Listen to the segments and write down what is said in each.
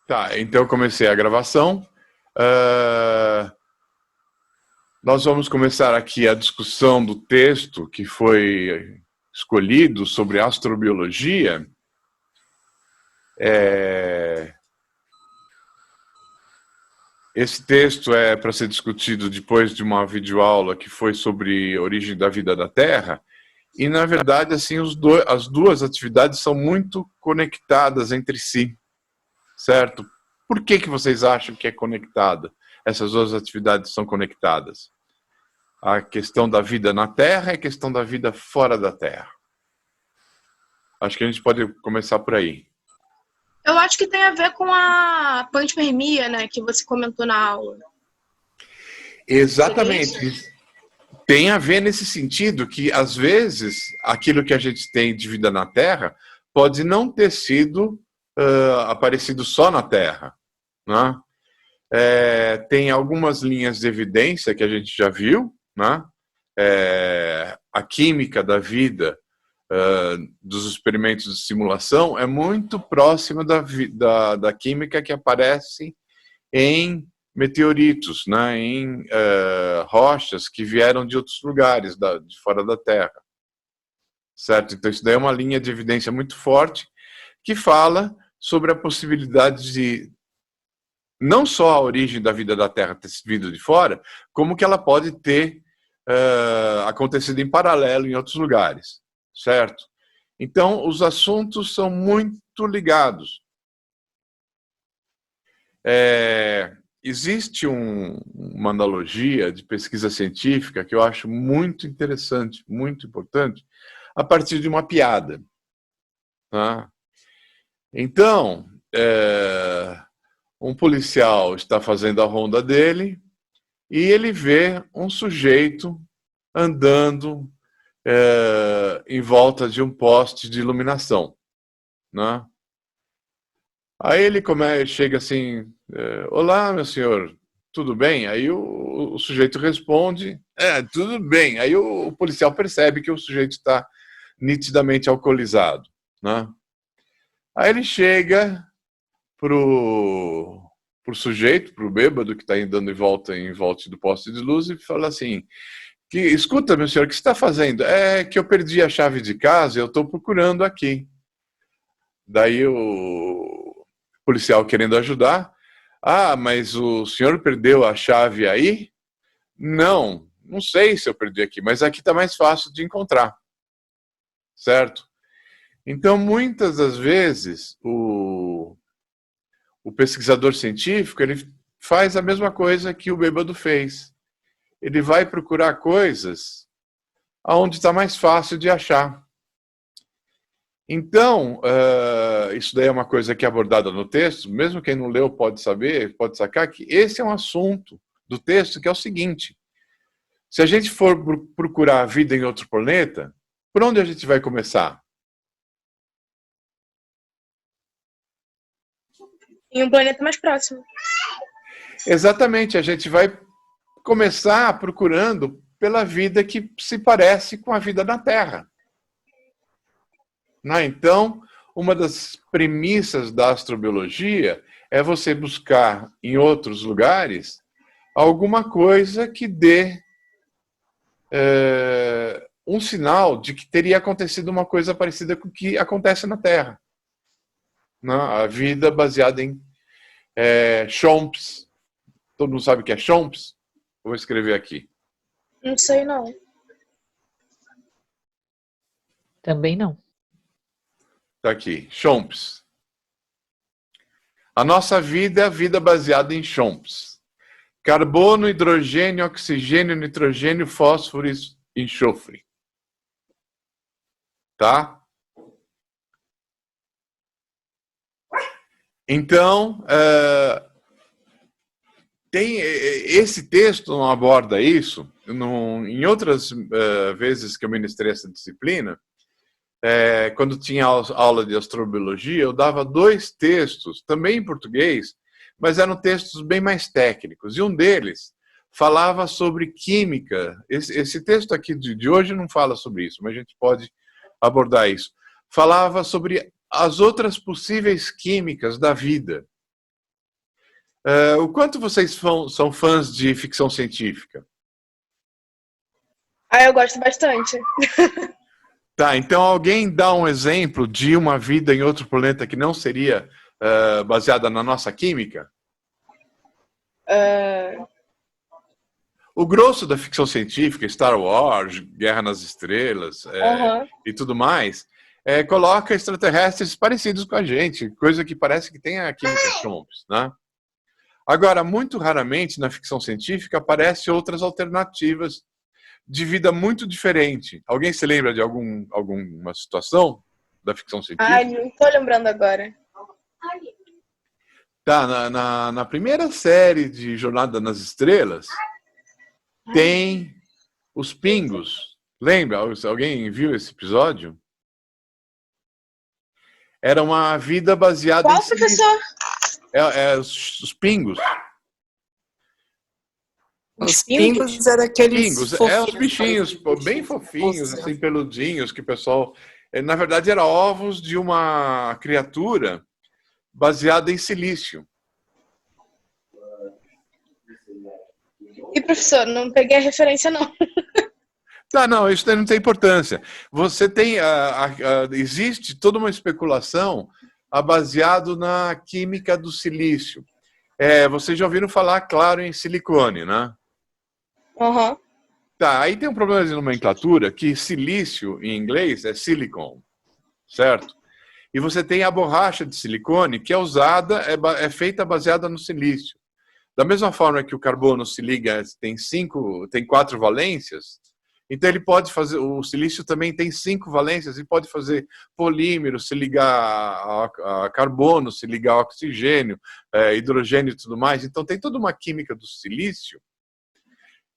Tá, então eu comecei a gravação. Nós vamos começar aqui a discussão do texto que foi escolhido sobre astrobiologia. Esse texto é para ser discutido depois de uma videoaula que foi sobre a origem da vida da Terra. E, na verdade, assim, as duas atividades são muito conectadas entre si, certo? Por que vocês acham que é conectada? Essas duas atividades são conectadas. A questão da vida na Terra e a questão da vida fora da Terra. Acho que a gente pode começar por aí. Eu acho que tem a ver com a panspermia, né, que você comentou na aula. Exatamente. Tem a ver nesse sentido que, às vezes, aquilo que a gente tem de vida na Terra pode não ter sido aparecido só na Terra, né? Tem algumas linhas de evidência que a gente já viu, né? A química da vida dos experimentos de simulação é muito próxima da química que aparece em meteoritos, né? Em rochas que vieram de outros lugares, de fora da Terra. Certo? Então isso daí é uma linha de evidência muito forte que fala sobre a possibilidade de não só a origem da vida da Terra ter vindo de fora, como que ela pode ter acontecido em paralelo em outros lugares, certo? Então, os assuntos são muito ligados. Existe uma analogia de pesquisa científica que eu acho muito interessante, muito importante, a partir de uma piada. Tá? Então, um policial está fazendo a ronda dele e ele vê um sujeito andando em volta de um poste de iluminação. Né? Aí ele chega assim, olá, meu senhor, tudo bem? Aí o sujeito responde, tudo bem. Aí o policial percebe que o sujeito está nitidamente alcoolizado. Né? Aí ele chega pro sujeito, pro bêbado que está dando em volta do poste de luz e fala assim, escuta, meu senhor, o que você está fazendo? É que eu perdi a chave de casa e eu estou procurando aqui. Daí o policial querendo ajudar, mas o senhor perdeu a chave aí? Não sei se eu perdi aqui, mas aqui está mais fácil de encontrar. Certo? Então, muitas das vezes, o pesquisador científico ele faz a mesma coisa que o bêbado fez. Ele vai procurar coisas onde está mais fácil de achar. Então, isso daí é uma coisa que é abordada no texto, mesmo quem não leu pode saber, pode sacar que esse é um assunto do texto que é o seguinte: se a gente for procurar a vida em outro planeta, por onde a gente vai começar? Em um planeta mais próximo. Exatamente, a gente vai começar procurando pela vida que se parece com a vida na Terra. Então, uma das premissas da astrobiologia é você buscar em outros lugares alguma coisa que dê um sinal de que teria acontecido uma coisa parecida com o que acontece na Terra. A vida baseada em CHOMPs. Todo mundo sabe o que é CHOMPs? Vou escrever aqui. Não sei, não. Também não. Está aqui, CHOMPs. A nossa vida é a vida baseada em CHOMPs. Carbono, hidrogênio, oxigênio, nitrogênio, fósforo e enxofre. Tá? Então, esse texto não aborda isso. Em outras vezes que eu ministrei essa disciplina, quando tinha aula de astrobiologia, eu dava 2 textos, também em português, mas eram textos bem mais técnicos. E um deles falava sobre química. Esse texto aqui de hoje não fala sobre isso, mas a gente pode abordar isso. Falava sobre as outras possíveis químicas da vida. O quanto vocês são fãs de ficção científica? Eu gosto bastante. Tá, então alguém dá um exemplo de uma vida em outro planeta que não seria baseada na nossa química? O grosso da ficção científica, Star Wars, Guerra nas Estrelas e tudo mais, coloca extraterrestres parecidos com a gente, coisa que parece que tem a química Chomps, né? Agora, muito raramente na ficção científica aparecem outras alternativas de vida muito diferente. Alguém se lembra de alguma situação da ficção científica? Não tô lembrando agora. Tá, na primeira série de Jornada nas Estrelas, tem os pingos. Lembra? Alguém viu esse episódio? Era uma vida baseada Qual, em silício. professor? Os pingos. Os pingos eram aqueles Pingos, fofinhos, os bichinhos bem fofinhos, assim, peludinhos, que o pessoal... Na verdade, eram ovos de uma criatura baseada em silício. E, professor, não peguei a referência, não. Tá, não, isso daí não tem importância. Você tem... existe toda uma especulação baseado na química do silício. Vocês já ouviram falar, claro, em silicone, né? Uhum. Tá, aí tem um problema de nomenclatura, que silício, em inglês, é silicon, certo? E você tem a borracha de silicone, que é usada, é feita baseada no silício. Da mesma forma que o carbono se liga, tem 4 valências, então ele pode fazer, o silício também tem 5 valências e pode fazer polímero, se ligar a carbono, se ligar a oxigênio, hidrogênio e tudo mais. Então tem toda uma química do silício.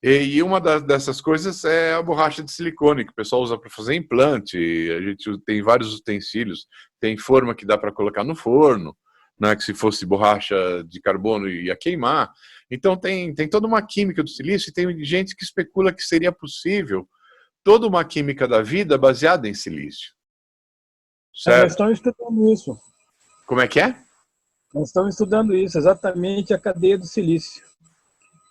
E uma dessas coisas é a borracha de silicone, que o pessoal usa para fazer implante. A gente tem vários utensílios, tem forma que dá para colocar no forno, né, que se fosse borracha de carbono ia queimar. Então tem toda uma química do silício e tem gente que especula que seria possível toda uma química da vida baseada em silício. Certo? Nós estamos estudando isso. Como é que é? Nós estamos estudando isso, exatamente a cadeia do silício.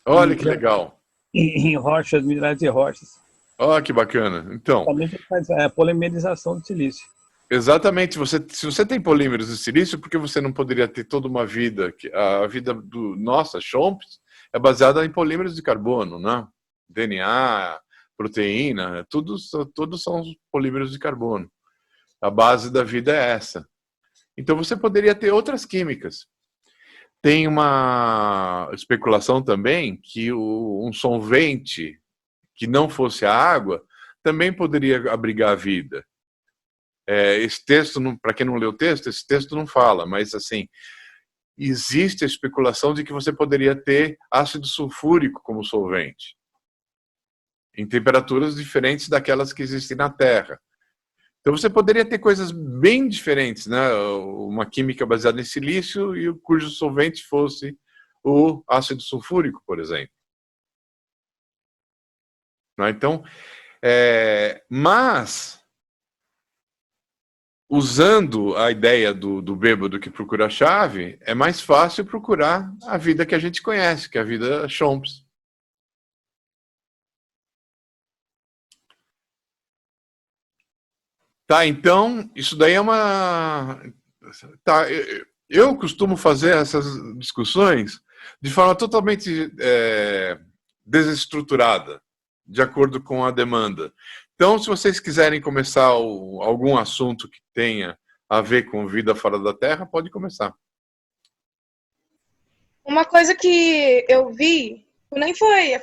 Olha que legal. Em rochas, minerais e rochas. Olha que bacana. Então, Também faz a polimerização do silício. exatamente. Se você tem polímeros de silício, por que você não poderia ter toda uma vida? A vida nossa, Chomps, é baseada em polímeros de carbono, né? DNA, proteína, todos são polímeros de carbono. A base da vida é essa. Então você poderia ter outras químicas. Tem uma especulação também que um solvente que não fosse a água também poderia abrigar a vida. Esse texto, para quem não leu o texto, esse texto não fala, mas assim, existe a especulação de que você poderia ter ácido sulfúrico como solvente, em temperaturas diferentes daquelas que existem na Terra. Então você poderia ter coisas bem diferentes, né? Uma química baseada em silício e cujo solvente fosse o ácido sulfúrico, por exemplo. Então, mas usando a ideia do bêbado que procura a chave, é mais fácil procurar a vida que a gente conhece, que é a vida Chomps. Tá, então, isso daí é uma... Tá, eu costumo fazer essas discussões de forma totalmente desestruturada, de acordo com a demanda. Então, se vocês quiserem começar algum assunto que tenha a ver com vida fora da Terra, pode começar. Uma coisa que eu vi, nem foi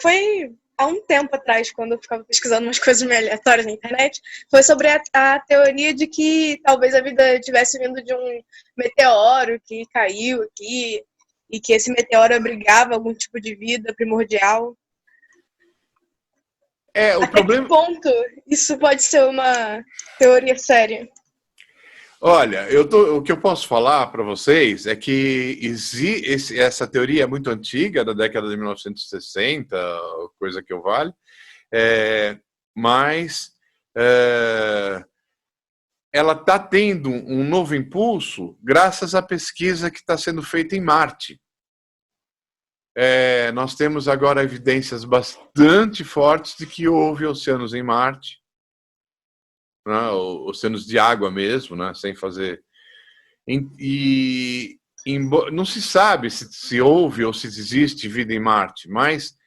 há um tempo atrás, quando eu ficava pesquisando umas coisas meio aleatórias na internet, foi sobre a teoria de que talvez a vida tivesse vindo de um meteoro que caiu aqui e que esse meteoro abrigava algum tipo de vida primordial. Até que ponto isso pode ser uma teoria séria? Olha, o que eu posso falar para vocês é que essa teoria é muito antiga, da década de 1960, coisa que eu vale, mas ela está tendo um novo impulso graças à pesquisa que está sendo feita em Marte. nós temos agora evidências bastante fortes de que houve oceanos em Marte, né, oceanos de água mesmo, né, sem fazer... Não se sabe se houve ou se existe vida em Marte, mas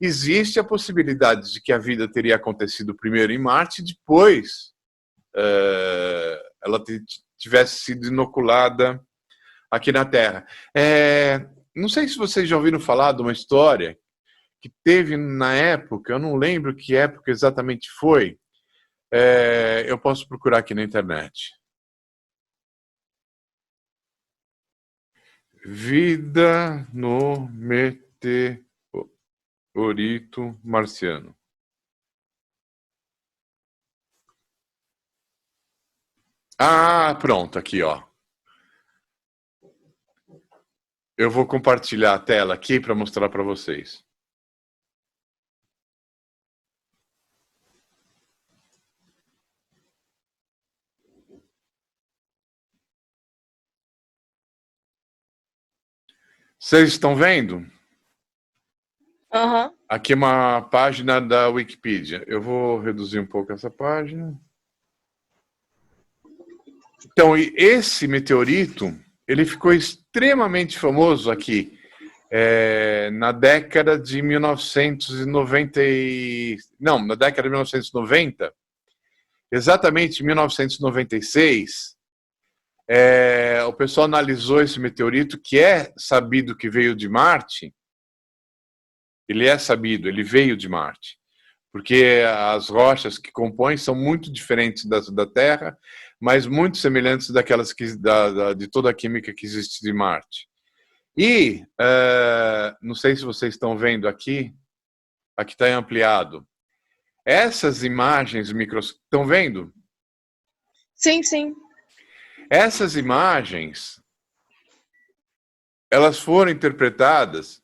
existe a possibilidade de que a vida teria acontecido primeiro em Marte e depois ela tivesse sido inoculada aqui na Terra. Não sei se vocês já ouviram falar de uma história que teve na época, eu não lembro que época exatamente foi, eu posso procurar aqui na internet. Vida no meteorito marciano. Ah, pronto, aqui, ó. Eu vou compartilhar a tela aqui para mostrar para vocês. Vocês estão vendo? Aham. Aqui é uma página da Wikipedia. Eu vou reduzir um pouco essa página. Então, esse meteorito, ele ficou extremamente famoso aqui na década de 1990. Não, na década de 1990, exatamente em 1996, o pessoal analisou esse meteorito, que é sabido que veio de Marte. Ele é sabido, ele veio de Marte, porque as rochas que compõem são muito diferentes das da Terra, mas muito semelhantes daquelas de toda a química que existe de Marte. E, não sei se vocês estão vendo aqui está ampliado. Essas imagens estão vendo? Sim, sim. Essas imagens, elas foram interpretadas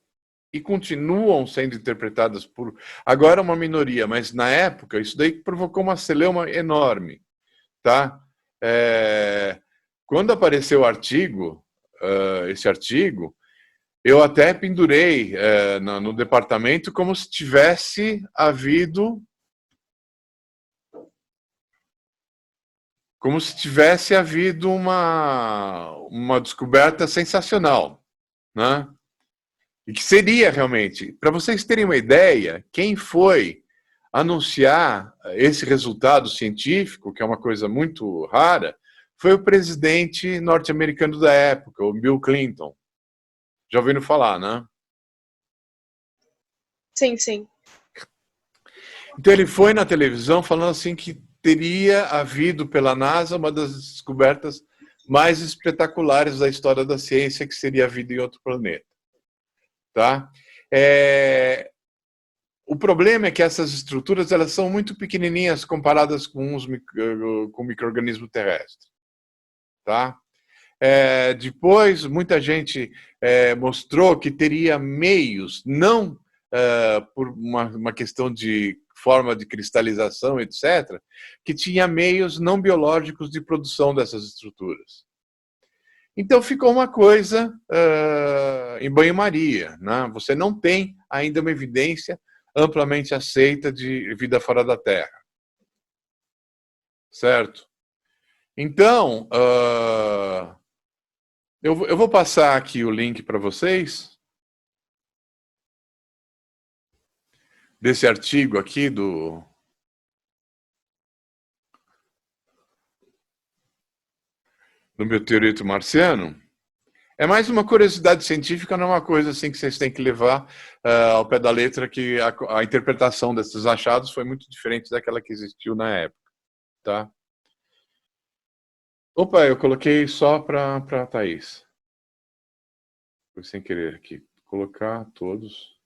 e continuam sendo interpretadas por... Agora uma minoria, mas na época isso daí provocou uma celeuma enorme, tá? Quando apareceu o artigo, esse artigo, eu até pendurei no departamento como se tivesse havido uma descoberta sensacional, né? E que seria realmente, para vocês terem uma ideia, quem foi anunciar esse resultado científico, que é uma coisa muito rara, foi o presidente norte-americano da época, o Bill Clinton. Já ouviram falar, né? Sim, sim. Então ele foi na televisão falando assim que teria havido pela NASA uma das descobertas mais espetaculares da história da ciência, que seria a vida em outro planeta. Tá? O problema é que essas estruturas elas são muito pequenininhas comparadas com o micro-organismo terrestre. Tá? Depois, muita gente mostrou que teria meios, não por uma questão de forma de cristalização, etc., que tinha meios não biológicos de produção dessas estruturas. Então ficou uma coisa em banho-maria, né? Você não tem ainda uma evidência amplamente aceita de vida fora da Terra. Certo? Então, eu vou passar aqui o link para vocês desse artigo aqui do meteorito marciano. É mais uma curiosidade científica, não é uma coisa assim que vocês têm que levar ao pé da letra, que a interpretação desses achados foi muito diferente daquela que existiu na época. Tá? Opa, eu coloquei só para a Thaís. Foi sem querer aqui. Colocar todos.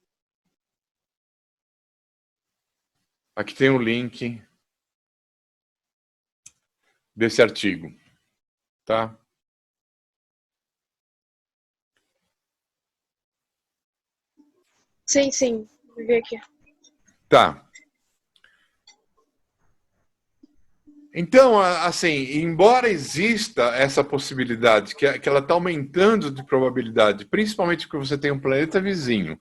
Aqui tem o link desse artigo. Tá? Sim, sim. Vou ver aqui. Tá. Então, assim, embora exista essa possibilidade, que ela está aumentando de probabilidade, principalmente porque você tem um planeta vizinho,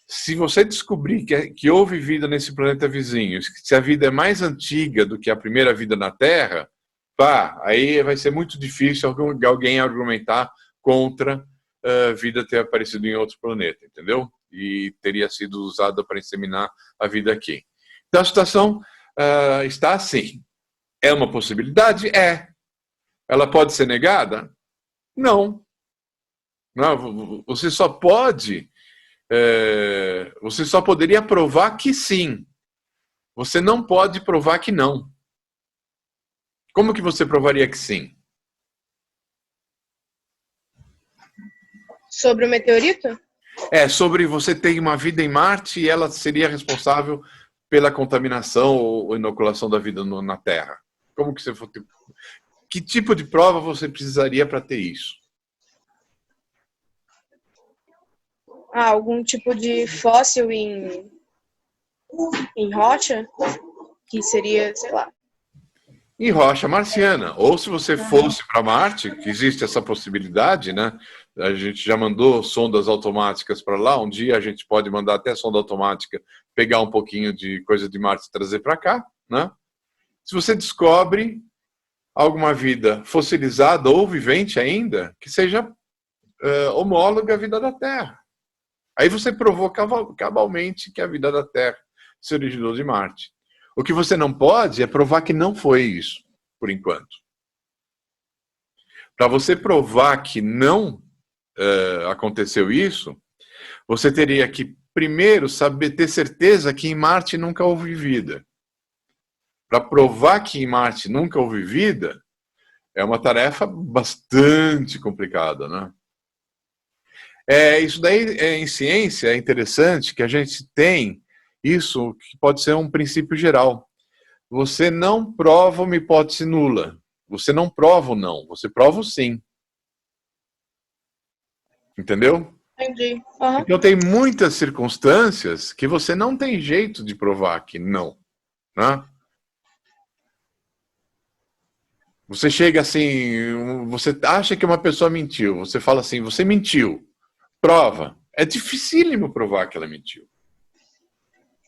se você descobrir que houve vida nesse planeta vizinho, se a vida é mais antiga do que a primeira vida na Terra, pá, aí vai ser muito difícil alguém argumentar contra a vida ter aparecido em outro planeta, entendeu? E teria sido usada para inseminar a vida aqui. Então a situação está assim. É uma possibilidade? É. Ela pode ser negada? Não. Não, você só poderia provar que sim. Você não pode provar que não. Como que você provaria que sim? Sobre o meteorito? Sobre você ter uma vida em Marte e ela seria responsável pela contaminação ou inoculação da vida na Terra. Como que você for ter... Que tipo de prova você precisaria para ter isso? Algum tipo de fóssil em rocha? Que seria, sei lá. Em rocha marciana. Ou se você fosse para Marte, que existe essa possibilidade, né? A gente já mandou sondas automáticas para lá. Um dia a gente pode mandar até sonda automática, pegar um pouquinho de coisa de Marte e trazer para cá, né? Se você descobre alguma vida fossilizada ou vivente ainda, que seja homóloga à vida da Terra. Aí você provou cabalmente que a vida da Terra se originou de Marte. O que você não pode é provar que não foi isso, por enquanto. Para você provar que não aconteceu isso, você teria que primeiro ter certeza que em Marte nunca houve vida. Para provar que em Marte nunca houve vida, é uma tarefa bastante complicada, né? Isso daí, em ciência, é interessante que a gente tem isso que pode ser um princípio geral. Você não prova uma hipótese nula. Você não prova o não, você prova o sim. Entendeu? Entendi. Uhum. Então tem muitas circunstâncias que você não tem jeito de provar que não, né? Você chega assim, você acha que uma pessoa mentiu, você fala assim, você mentiu, prova. É dificílimo provar que ela mentiu.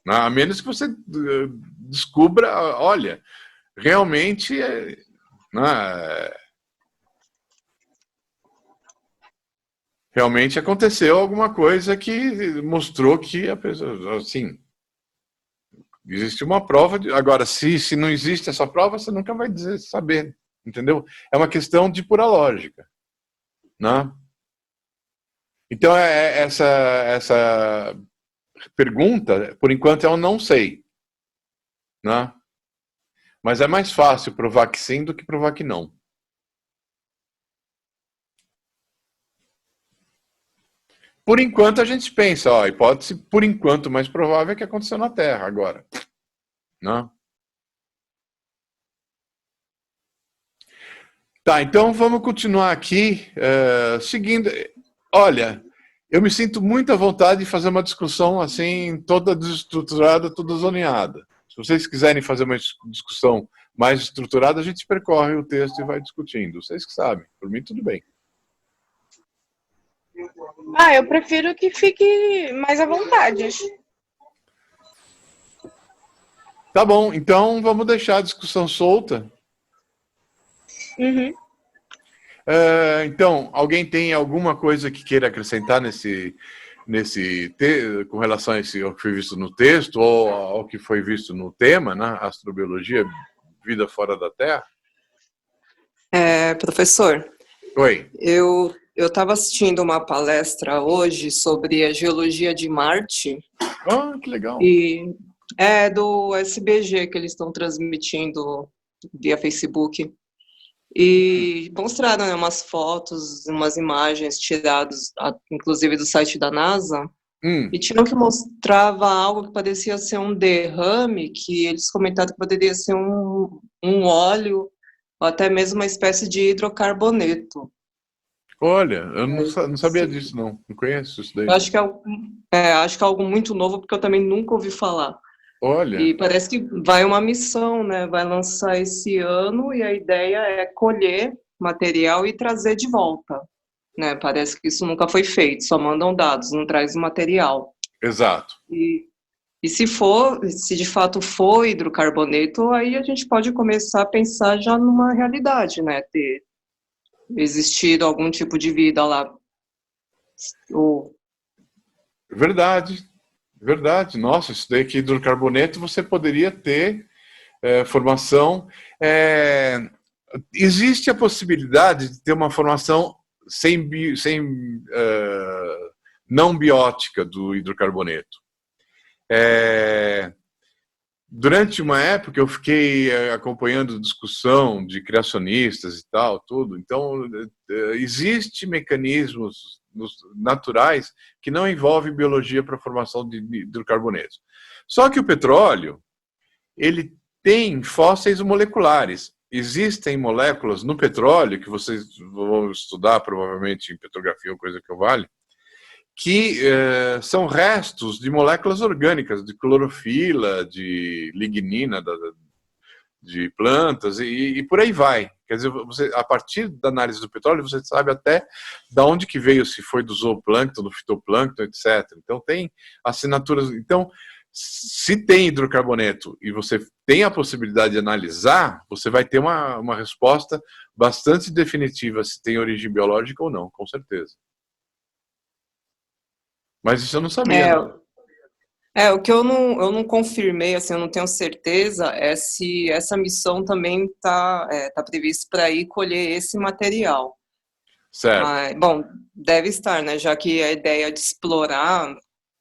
A menos que você descubra, olha, realmente realmente aconteceu alguma coisa que mostrou que a pessoa, assim, existe uma prova. Agora, se não existe essa prova, você nunca vai saber, entendeu? É uma questão de pura lógica, né? Então, essa pergunta, por enquanto, eu não sei, né? Mas é mais fácil provar que sim do que provar que não. Por enquanto, a gente pensa, a hipótese, por enquanto, mais provável é que aconteceu na Terra agora, né? Tá, então vamos continuar aqui, seguindo. Olha, eu me sinto muito à vontade de fazer uma discussão assim, toda desestruturada, toda zoneada. Se vocês quiserem fazer uma discussão mais estruturada, a gente percorre o texto e vai discutindo. Vocês que sabem, por mim tudo bem. Eu prefiro que fique mais à vontade. Tá bom, então vamos deixar a discussão solta. Uhum. Então, alguém tem alguma coisa que queira acrescentar com relação ao que foi visto no texto ou ao que foi visto no tema, né? Astrobiologia, vida fora da Terra? Professor, Oi. Eu estava assistindo uma palestra hoje sobre a geologia de Marte. Que legal. E é do SBG que eles estão transmitindo via Facebook. E mostraram, né, umas fotos, umas imagens tiradas, inclusive do site da NASA. E tinham que mostrava algo que parecia ser um derrame, que eles comentaram que poderia ser um óleo, ou até mesmo uma espécie de hidrocarboneto. Olha, eu não sabia disso, não. Não conheço isso daí. Eu acho que é algo muito novo, porque eu também nunca ouvi falar. Olha, E parece que vai uma missão, né? Vai lançar esse ano e a ideia é colher material e trazer de volta, né? Parece que isso nunca foi feito, só mandam dados, não traz o material. exato. E se de fato for hidrocarboneto, aí a gente pode começar a pensar já numa realidade, né? Ter existido algum tipo de vida lá. Ou, Verdade, verdade. Nossa, isso daí que hidrocarboneto você poderia ter formação. Existe a possibilidade de ter uma formação não biótica do hidrocarboneto. Durante uma época eu fiquei acompanhando discussão de criacionistas e tal, tudo. Então, existe mecanismos naturais que não envolvem biologia para a formação de hidrocarbonetos. Só que o petróleo, ele tem fósseis moleculares. Existem moléculas no petróleo, que vocês vão estudar provavelmente em petrografia ou coisa que eu valha, que são restos de moléculas orgânicas, de clorofila, de lignina de plantas e por aí vai. Quer dizer, você, a partir da análise do petróleo, você sabe até de onde que veio, se foi do zooplâncton, do fitoplâncton, etc. Então tem assinaturas. Então, se tem hidrocarboneto e você tem a possibilidade de analisar, você vai ter uma resposta bastante definitiva se tem origem biológica ou não, com certeza. Mas isso eu não sabia. o que eu não confirmei, assim, eu não tenho certeza, é se essa missão também tá prevista para ir colher esse material. Certo. Mas, bom, deve estar, né? Já que a ideia de explorar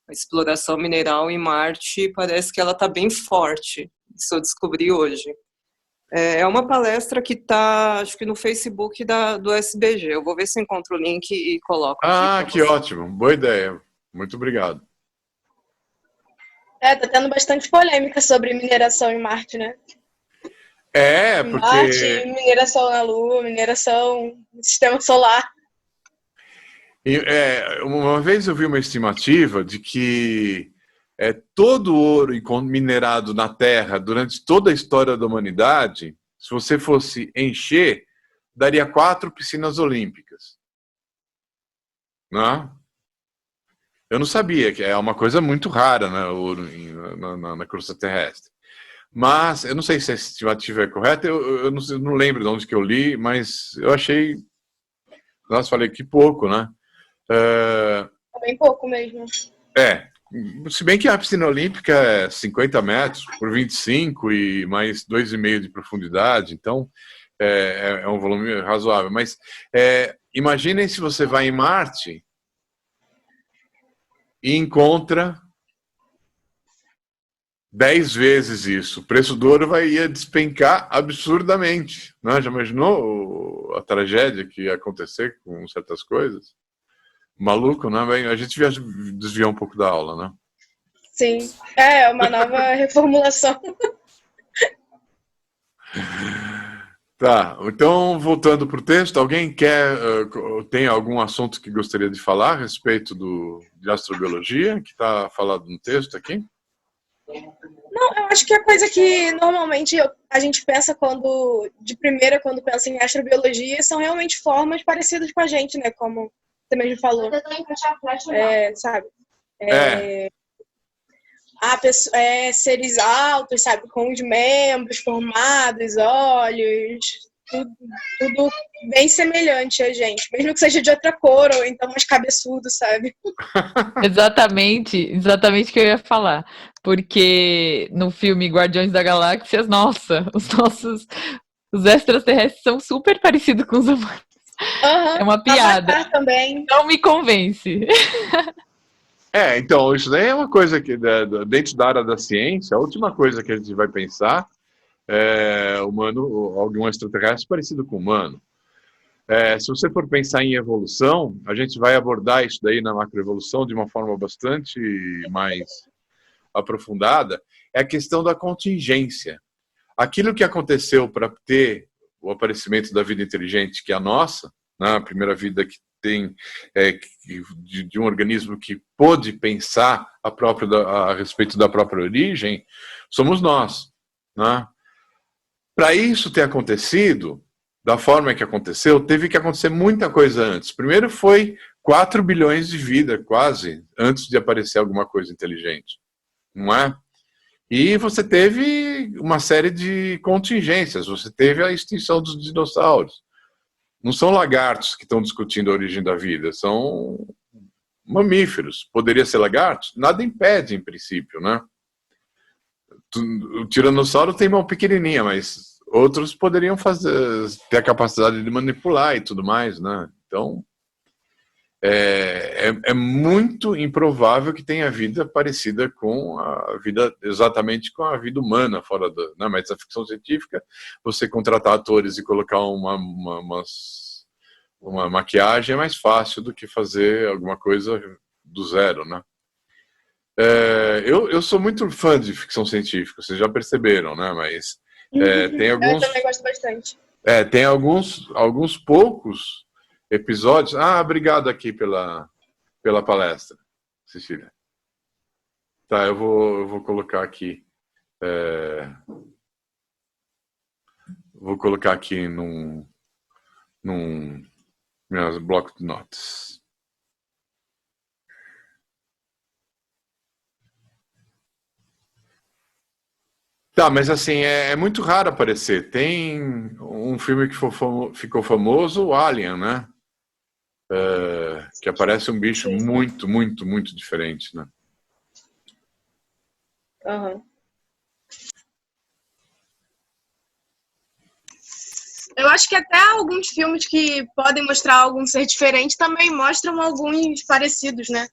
a exploração mineral em Marte parece que ela está bem forte. Isso eu descobri hoje. É uma palestra que está, acho que no Facebook do SBG. Eu vou ver se eu encontro o link e coloco aqui. Que ótimo. Boa ideia. Muito obrigado. Tá tendo bastante polêmica sobre mineração em Marte, né? Porque... Marte, mineração na Lua, mineração no sistema solar. Uma vez eu vi uma estimativa de que todo o ouro minerado na Terra durante toda a história da humanidade, se você fosse encher, daria 4 piscinas olímpicas. Não? Eu não sabia, que é uma coisa muito rara, né, o ouro na crosta terrestre. Mas, eu não sei se a estimativa é correta, eu não lembro de onde que eu li, mas eu achei... Nossa, falei que pouco, né? Bem pouco mesmo. Se bem que a piscina olímpica é 50 metros por 25 e mais 2,5 de profundidade, então é um volume razoável. Mas imaginem se você vai em Marte e encontra 10 vezes isso. O preço do ouro ia despencar absurdamente. Né? Já imaginou a tragédia que ia acontecer com certas coisas? Maluco, né? A gente ia desviar um pouco da aula, né? Sim. É uma nova reformulação. Tá, então voltando para o texto, alguém tem algum assunto que gostaria de falar a respeito de astrobiologia, que está falado no texto aqui? Não, eu acho que a coisa que normalmente a gente pensa de primeira, quando pensa em astrobiologia, são realmente formas parecidas com a gente, né? Como você mesmo falou. Sabe? Seres altos, sabe? Com os membros formados, olhos, tudo bem semelhante a gente. Mesmo que seja de outra cor, ou então mais cabeçudo, sabe? Exatamente o que eu ia falar. Porque no filme Guardiões da Galáxia, nossa, os extraterrestres são super parecidos com os humanos. Uhum. É uma piada. Avatar também. Não me convence. Então, isso daí é uma coisa que, dentro da área da ciência, a última coisa que a gente vai pensar é algum extraterrestre parecido com humano. Se você for pensar em evolução, a gente vai abordar isso daí na macroevolução de uma forma bastante mais aprofundada, é a questão da contingência. Aquilo que aconteceu para ter o aparecimento da vida inteligente, que é a nossa, né, a primeira vida que tem de um organismo que pôde pensar a respeito da própria origem, somos nós, né? Para isso ter acontecido da forma que aconteceu, teve que acontecer muita coisa antes. Primeiro foi 4 bilhões de vida, quase, antes de aparecer alguma coisa inteligente, não é? E você teve uma série de contingências, você teve a extinção dos dinossauros. Não são lagartos que estão discutindo a origem da vida, são mamíferos. Poderia ser lagartos? Nada impede, em princípio, né? O tiranossauro tem mão pequenininha, mas outros poderiam ter a capacidade de manipular e tudo mais, né? Então, é muito improvável que tenha vida parecida com a vida, exatamente com a vida humana, fora da, né? Mas a ficção científica, você contratar atores e colocar uma maquiagem é mais fácil do que fazer alguma coisa do zero, né? Eu sou muito fã de ficção científica, vocês já perceberam, né? Mas tem alguns... Eu também gosto bastante. Tem alguns poucos episódios... obrigado aqui pela palestra, Cecília. Tá, eu vou colocar aqui... vou colocar aqui num meus bloco de notas. Tá, mas assim, é muito raro aparecer. Tem um filme que ficou famoso, o Alien, né? Que aparece um bicho muito, muito, muito diferente, né? Uhum. Eu acho que até alguns filmes que podem mostrar algum ser diferente também mostram alguns parecidos, né?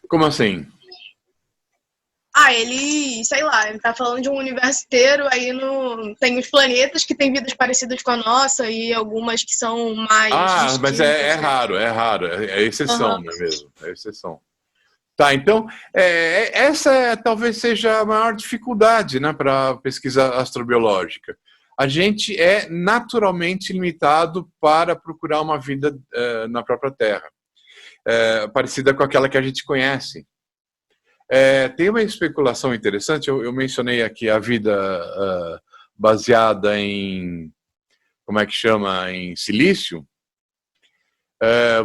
Como assim? Ele, sei lá, ele tá falando de um universo inteiro, aí tem os planetas que têm vidas parecidas com a nossa e algumas que são mais mas é raro, é exceção, não é mesmo? É exceção. Tá, então, essa talvez seja a maior dificuldade, né, para pesquisa astrobiológica. A gente é naturalmente limitado para procurar uma vida na própria Terra, parecida com aquela que a gente conhece. Tem uma especulação interessante, eu mencionei aqui a vida baseada em, como é que chama, em silício.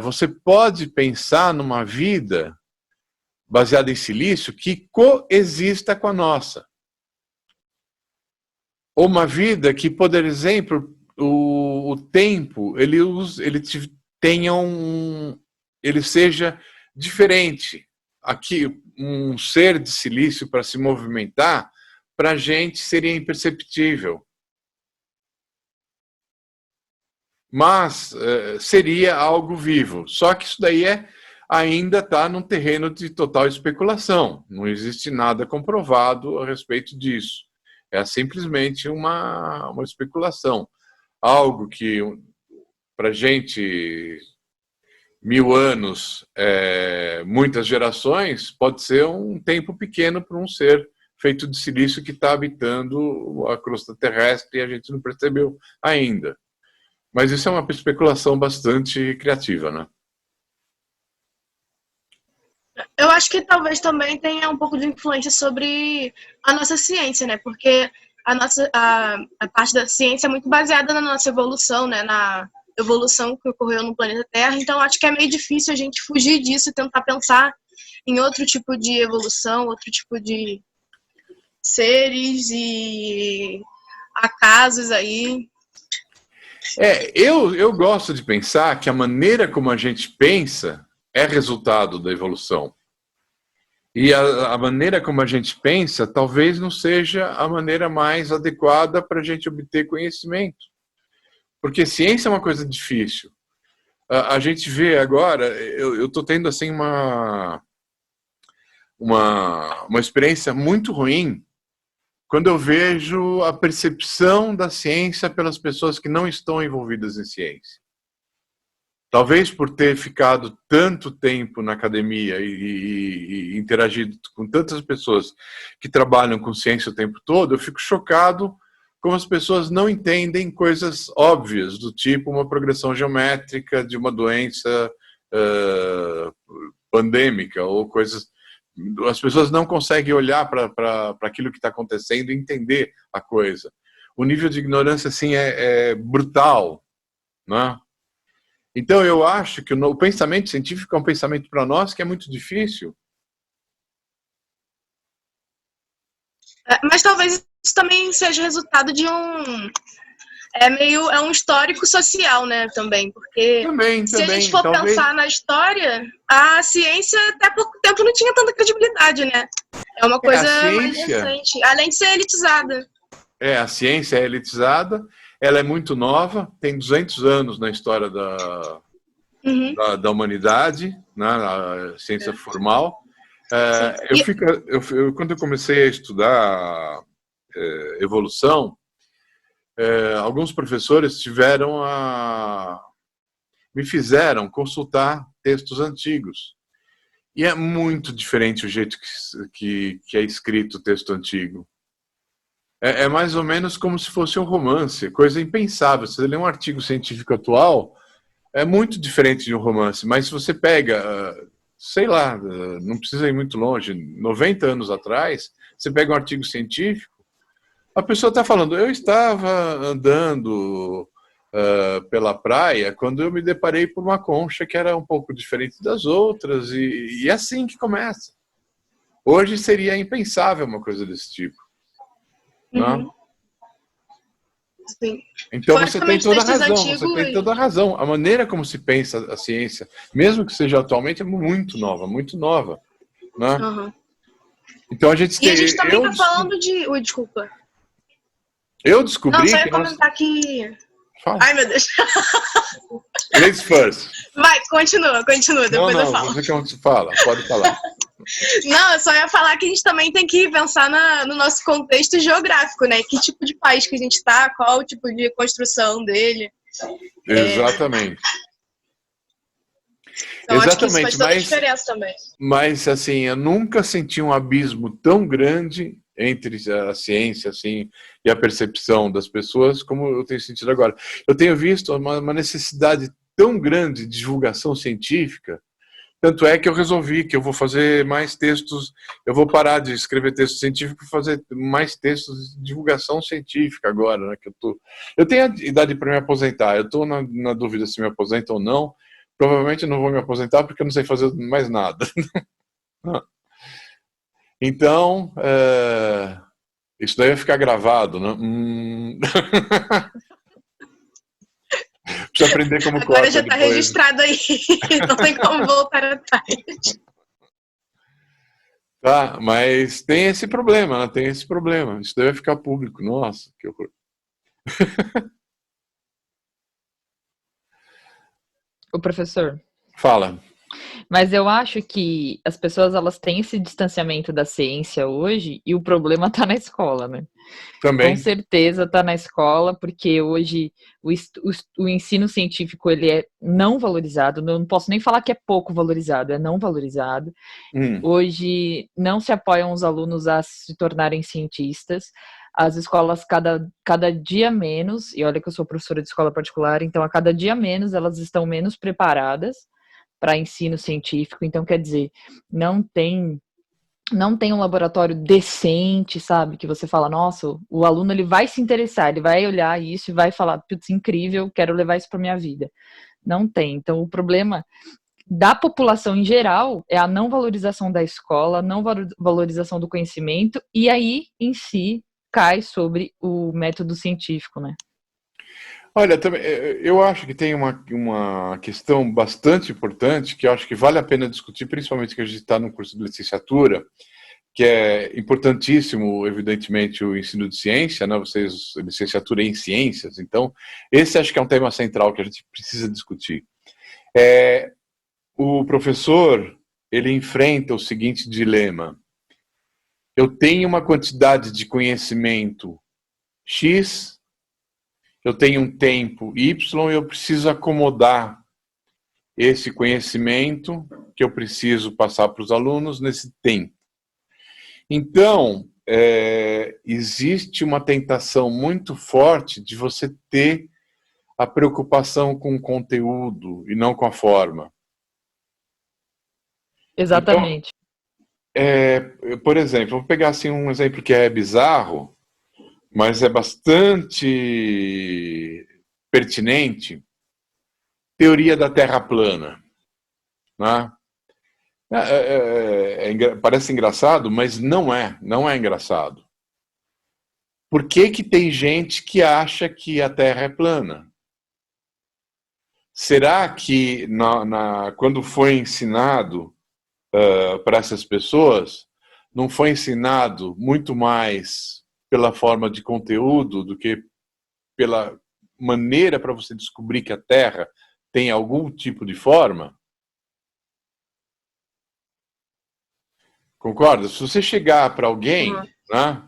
Você pode pensar numa vida baseada em silício que coexista com a nossa. Ou uma vida que, por exemplo, o tempo ele seja diferente. Aqui, um ser de silício para se movimentar, para a gente seria imperceptível. Mas seria algo vivo. Só que isso daí ainda está num terreno de total especulação. Não existe nada comprovado a respeito disso. É simplesmente uma especulação. Algo que, para a gente, 1000 anos, muitas gerações, pode ser um tempo pequeno para um ser feito de silício que está habitando a crosta terrestre e a gente não percebeu ainda. Mas isso é uma especulação bastante criativa, né? Eu acho que talvez também tenha um pouco de influência sobre a nossa ciência, né? Porque a parte da ciência é muito baseada na nossa evolução, né? Na evolução que ocorreu no planeta Terra. Então, acho que é meio difícil a gente fugir disso e tentar pensar em outro tipo de evolução, outro tipo de seres e acasos aí. Eu gosto de pensar que a maneira como a gente pensa é resultado da evolução. E a maneira como a gente pensa talvez não seja a maneira mais adequada para a gente obter conhecimento. Porque ciência é uma coisa difícil. A gente vê agora, eu estou tendo assim uma experiência muito ruim quando eu vejo a percepção da ciência pelas pessoas que não estão envolvidas em ciência. Talvez por ter ficado tanto tempo na academia e interagido com tantas pessoas que trabalham com ciência o tempo todo, eu fico chocado como as pessoas não entendem coisas óbvias, do tipo uma progressão geométrica de uma doença pandêmica, ou coisas... As pessoas não conseguem olhar para aquilo que está acontecendo e entender a coisa. O nível de ignorância assim, é brutal, né? Então, eu acho que o pensamento científico é um pensamento para nós que é muito difícil. Mas talvez isso também seja resultado de um histórico social, né, também, porque se a gente for talvez. pensar na história, a ciência até pouco tempo não tinha tanta credibilidade, né? É uma coisa mais recente, além de ser elitizada. A ciência é elitizada, ela é muito nova, tem 200 anos na história da humanidade, né, a ciência formal. Quando eu comecei a estudar evolução, alguns professores me fizeram consultar textos antigos. E é muito diferente o jeito que é escrito o texto antigo. É mais ou menos como se fosse um romance, coisa impensável. Você lê um artigo científico atual, é muito diferente de um romance, mas se você pega, sei lá, não precisa ir muito longe, 90 anos atrás, você pega um artigo científico, a pessoa está falando, eu estava andando pela praia quando eu me deparei por uma concha que era um pouco diferente das outras, e é assim que começa. Hoje seria impensável uma coisa desse tipo. Não? Sim. Então você tem toda a razão, você tem toda a razão. A maneira como se pensa a ciência, mesmo que seja atualmente, é muito nova, né? Uhum. Então a gente tem... E a gente também está falando de... Desculpa. Eu descobri... Não, só ia comentar que... Fala. Ai, meu Deus. Ladies first. Vai, continua, depois eu falo. Você que fala, pode falar. Não, eu só ia falar que a gente também tem que pensar no nosso contexto geográfico, né? Que tipo de país que a gente está, qual o tipo de construção dele. Exatamente. Então, acho que isso faz toda a diferença também. Mas, assim, eu nunca senti um abismo tão grande entre a ciência, assim, e a percepção das pessoas como eu tenho sentido agora. Eu tenho visto uma necessidade tão grande de divulgação científica. Tanto é que eu resolvi que eu vou fazer mais textos, eu vou parar de escrever texto científico e fazer mais textos de divulgação científica agora, né? Eu tenho a idade para me aposentar, eu estou na dúvida se me aposento ou não. Provavelmente eu não vou me aposentar porque eu não sei fazer mais nada. Então, isso daí vai ficar gravado, né? Precisa aprender como corta. Agora já está registrado aí, não tem como voltar atrás. Tá, mas tem esse problema, né? Tem esse problema. Isso deve ficar público. Nossa, que horror. O professor. Fala. Mas eu acho que as pessoas elas têm esse distanciamento da ciência hoje e o problema está na escola, né? Também. Com certeza está na escola, porque hoje o ensino científico ele é não valorizado, não posso nem falar que é pouco valorizado, é não valorizado. Hoje não se apoiam os alunos a se tornarem cientistas, as escolas cada dia menos, e olha que eu sou professora de escola particular, então a cada dia menos elas estão menos preparadas para ensino científico, então quer dizer, não tem um laboratório decente, sabe, que você fala, nossa, o aluno ele vai se interessar, ele vai olhar isso e vai falar, putz, incrível, quero levar isso para minha vida. Não tem. Então o problema da população em geral é a não valorização da escola, a não valorização do conhecimento, e aí em si cai sobre o método científico, né? Olha, também, eu acho que tem uma questão bastante importante que eu acho que vale a pena discutir, principalmente que a gente está no curso de licenciatura, que é importantíssimo, evidentemente, o ensino de ciência, né? Vocês, licenciatura em ciências, então, esse acho que é um tema central que a gente precisa discutir. O professor, ele enfrenta o seguinte dilema: eu tenho uma quantidade de conhecimento X, eu tenho um tempo Y e eu preciso acomodar esse conhecimento que eu preciso passar para os alunos nesse tempo. Então, existe uma tentação muito forte de você ter a preocupação com o conteúdo e não com a forma. Exatamente. Então, por exemplo, vou pegar assim, um exemplo que é bizarro, mas é bastante pertinente. Teoria da Terra plana. Né? Parece engraçado, mas não é engraçado. Por que tem gente que acha que a Terra é plana? Será que quando foi ensinado para essas pessoas, não foi ensinado muito mais pela forma de conteúdo do que pela maneira para você descobrir que a Terra tem algum tipo de forma? Concorda? Se você chegar para alguém, né,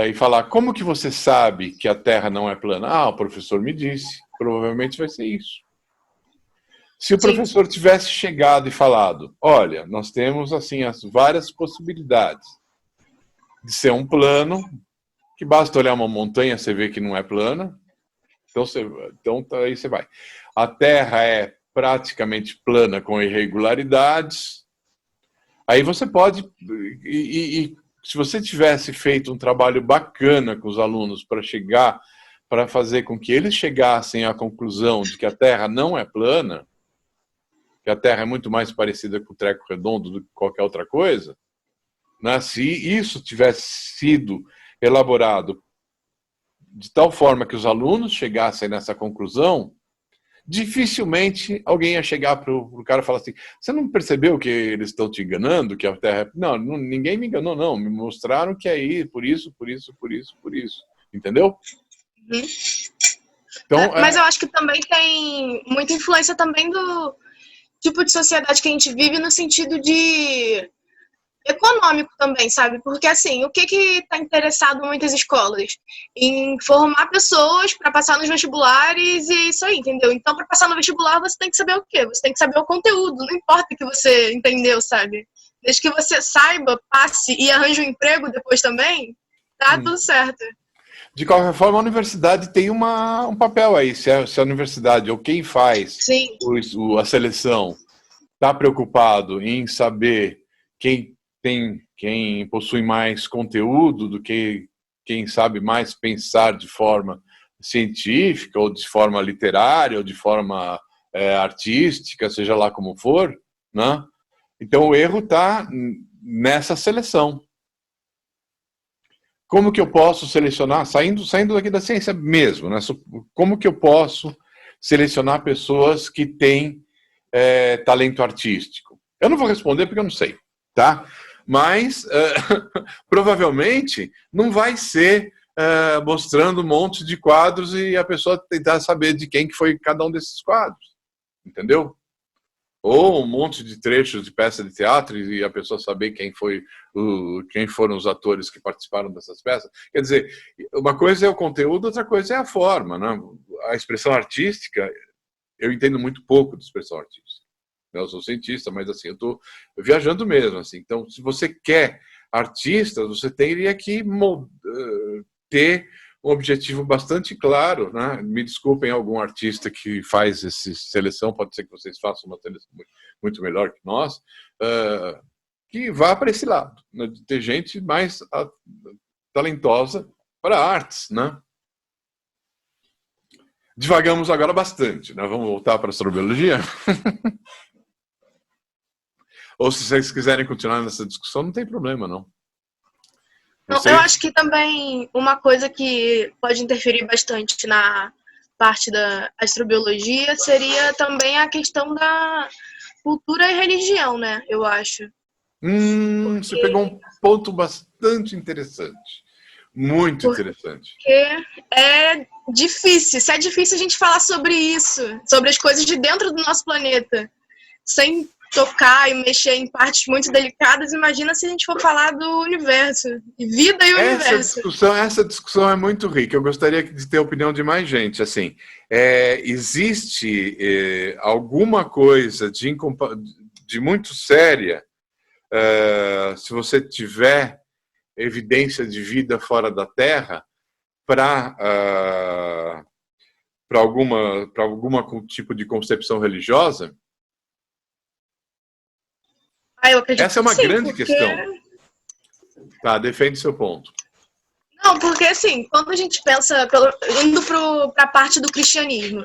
e falar, como que você sabe que a Terra não é plana? Ah, o professor me disse. Provavelmente vai ser isso. Se o professor tivesse chegado e falado, olha, nós temos assim as várias possibilidades de ser um plano, que basta olhar uma montanha, você vê que não é plana, então aí você vai. A Terra é praticamente plana com irregularidades. Aí você pode, se você tivesse feito um trabalho bacana com os alunos para fazer com que eles chegassem à conclusão de que a Terra não é plana, que a Terra é muito mais parecida com o treco redondo do que qualquer outra coisa, né? Se isso tivesse sido elaborado de tal forma que os alunos chegassem nessa conclusão, dificilmente alguém ia chegar para o cara e falar assim, você não percebeu que eles estão te enganando, que a Terra é... Não, ninguém me enganou, não. Me mostraram que é isso, por isso. Entendeu? Uhum. Então, mas eu acho que também tem muita influência também do tipo de sociedade que a gente vive no sentido de econômico também, sabe? Porque, assim, o que está interessado em muitas escolas? Em formar pessoas para passar nos vestibulares e isso aí, entendeu? Então, para passar no vestibular, você tem que saber o quê? Você tem que saber o conteúdo, não importa o que você entendeu, sabe? Desde que você saiba, passe e arranje um emprego depois também, tá tudo certo. De qualquer forma, a universidade tem um papel aí. Se a universidade ou quem faz a seleção está preocupado em saber quem possui mais conteúdo do que quem sabe mais pensar de forma científica, ou de forma literária, ou de forma artística, seja lá como for, né? Então o erro está nessa seleção. Como que eu posso selecionar, saindo daqui da ciência mesmo, né? Como que eu posso selecionar pessoas que têm talento artístico? Eu não vou responder porque eu não sei, tá? Mas provavelmente não vai ser mostrando um monte de quadros e a pessoa tentar saber de quem que foi cada um desses quadros, entendeu? Ou um monte de trechos de peça de teatro e a pessoa saber quem foram os atores que participaram dessas peças. Quer dizer, uma coisa é o conteúdo, outra coisa é a forma, né? A expressão artística, eu entendo muito pouco de expressão artística. Eu sou cientista, mas assim, eu estou viajando mesmo. Assim. Então, se você quer artistas, você teria que ter um objetivo bastante claro, né? Me desculpem algum artista que faz essa seleção, pode ser que vocês façam uma seleção muito melhor que nós, que vá para esse lado, né? De ter gente mais talentosa para artes, né? Divagamos agora bastante, né? Vamos voltar para a astrobiologia? Ou se vocês quiserem continuar nessa discussão, não tem problema, não. Eu acho que também uma coisa que pode interferir bastante na parte da astrobiologia seria também a questão da cultura e religião, né? Eu acho. Você pegou um ponto bastante interessante. Muito interessante. Porque é difícil. Se é difícil a gente falar sobre isso, sobre as coisas de dentro do nosso planeta, sem tocar e mexer em partes muito delicadas, imagina se a gente for falar do universo, vida e universo. Essa discussão é muito rica. Eu gostaria de ter a opinião de mais gente. Assim, existe alguma coisa de muito séria, se você tiver evidência de vida fora da Terra para alguma tipo de concepção religiosa? Eu acredito Essa é uma que sim, grande porque... questão. Tá, defende seu ponto. Não, porque assim, quando a gente pensa, indo para a parte do cristianismo,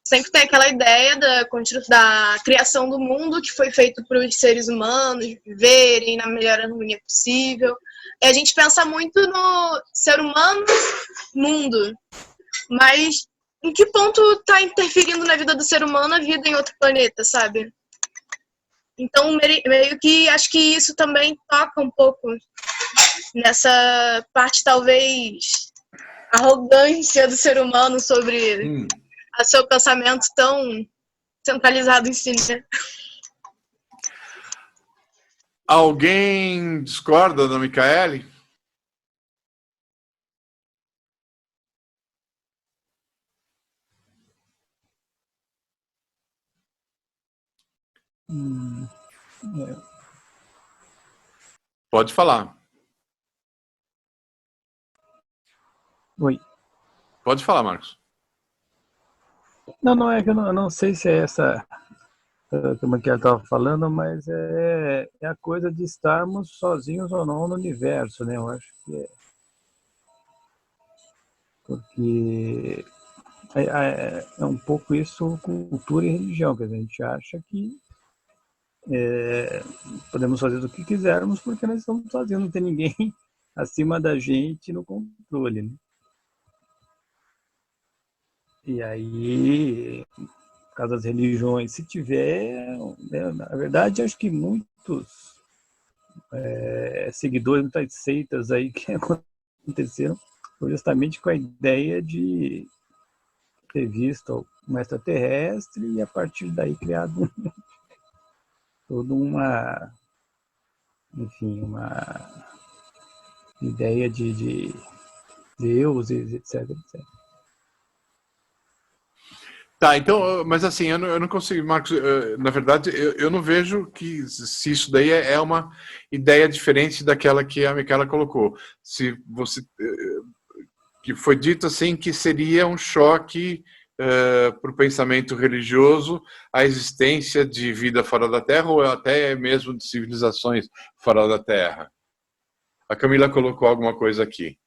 sempre tem aquela ideia da criação do mundo que foi feito para os seres humanos viverem na melhor harmonia possível. E a gente pensa muito no ser humano, mundo, mas em que ponto está interferindo na vida do ser humano a vida em outro planeta, sabe? Então, meio que acho que isso também toca um pouco nessa parte, talvez, arrogância do ser humano sobre o seu pensamento tão centralizado em si, né? Alguém discorda da Micaele? Pode falar. Oi. Pode falar, Marcos. Não, é que eu não sei se é essa, como é que ela estava falando, mas é a coisa de estarmos sozinhos ou não no universo, né? Eu acho que é. Porque é um pouco isso, cultura e religião, quer dizer, a gente acha que podemos fazer o que quisermos porque nós estamos sozinhos, não tem ninguém acima da gente no controle, né? E aí, por causa das religiões, se tiver, né, na verdade, acho que muitos seguidores, muitas seitas aí que aconteceram foi justamente com a ideia de ter visto um extraterrestre e a partir daí criado toda enfim, uma ideia de deuses, etc, etc. Tá, então, mas assim, eu não consigo, Marcos, na verdade, eu não vejo que se isso daí é uma ideia diferente daquela que a Micaela colocou. Se você, que foi dito assim que seria um choque para o pensamento religioso a existência de vida fora da Terra ou até mesmo de civilizações fora da Terra. A Camila colocou alguma coisa aqui.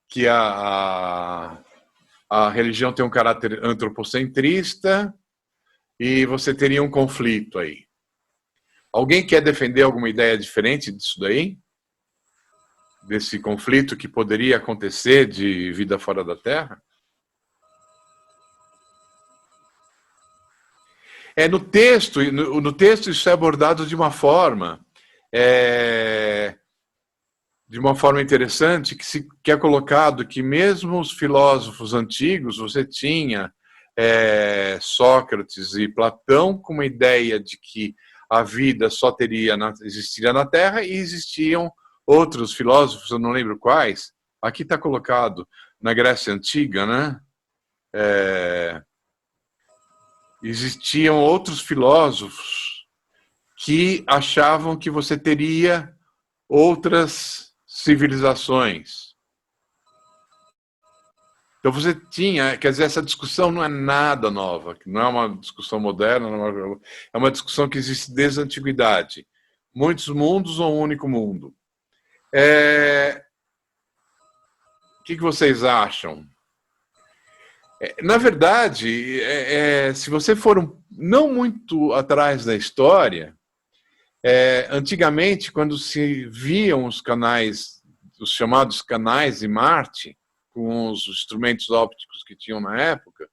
Que a religião tem um caráter antropocentrista e você teria um conflito aí. Alguém quer defender alguma ideia diferente disso daí? Desse conflito que poderia acontecer de vida fora da Terra? No texto isso é abordado de uma forma interessante, que é colocado que mesmo os filósofos antigos, você tinha Sócrates e Platão com uma ideia de que a vida só existiria na Terra, e existiam outros filósofos, eu não lembro quais, aqui está colocado, na Grécia Antiga, né? Existiam outros filósofos que achavam que você teria outras civilizações. Então você tinha, quer dizer, essa discussão não é nada nova, não é uma discussão moderna, é uma discussão que existe desde a antiguidade. Muitos mundos ou um único mundo. O que vocês acham? Na verdade, se você for não muito atrás da história, antigamente, quando se viam os canais, os chamados canais de Marte, com os instrumentos ópticos que tinham na época,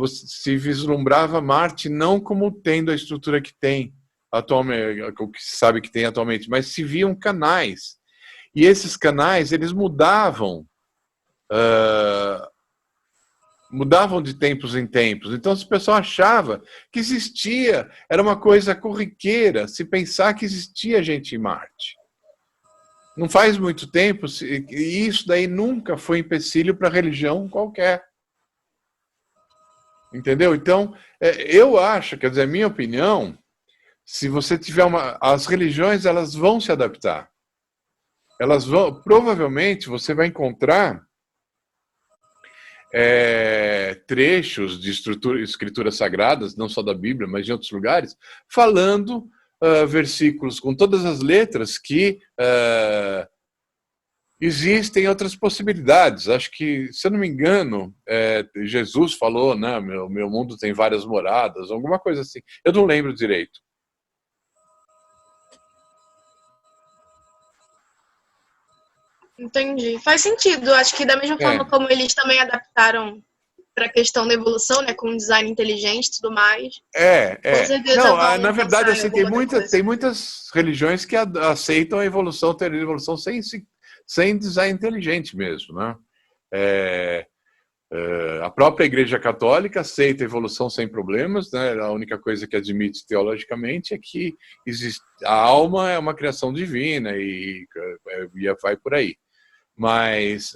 se vislumbrava Marte não como tendo a estrutura que tem atualmente, o que se sabe que tem atualmente, mas se viam canais. E esses canais, eles mudavam de tempos em tempos. Então, o pessoal achava que existia, era uma coisa corriqueira se pensar que existia gente em Marte. Não faz muito tempo, e isso daí nunca foi empecilho para religião qualquer. Entendeu? Então, eu acho, quer dizer, a minha opinião, se você tiver as religiões, elas vão se adaptar. Elas vão, provavelmente, você vai encontrar trechos de escrituras sagradas, não só da Bíblia, mas de outros lugares, falando versículos com todas as letras que existem outras possibilidades. Acho que, se eu não me engano, Jesus falou, né, meu mundo tem várias moradas, alguma coisa assim. Eu não lembro direito. Entendi. Faz sentido. Acho que da mesma forma como eles também adaptaram para a questão da evolução, né, com design inteligente e tudo mais. Com certeza Não, vão na verdade, pensar em assim, tem muitas religiões que aceitam a evolução, ter evolução sem design inteligente mesmo, né? A própria Igreja Católica aceita a evolução sem problemas, né? A única coisa que admite teologicamente é que a alma é uma criação divina e vai por aí. Mas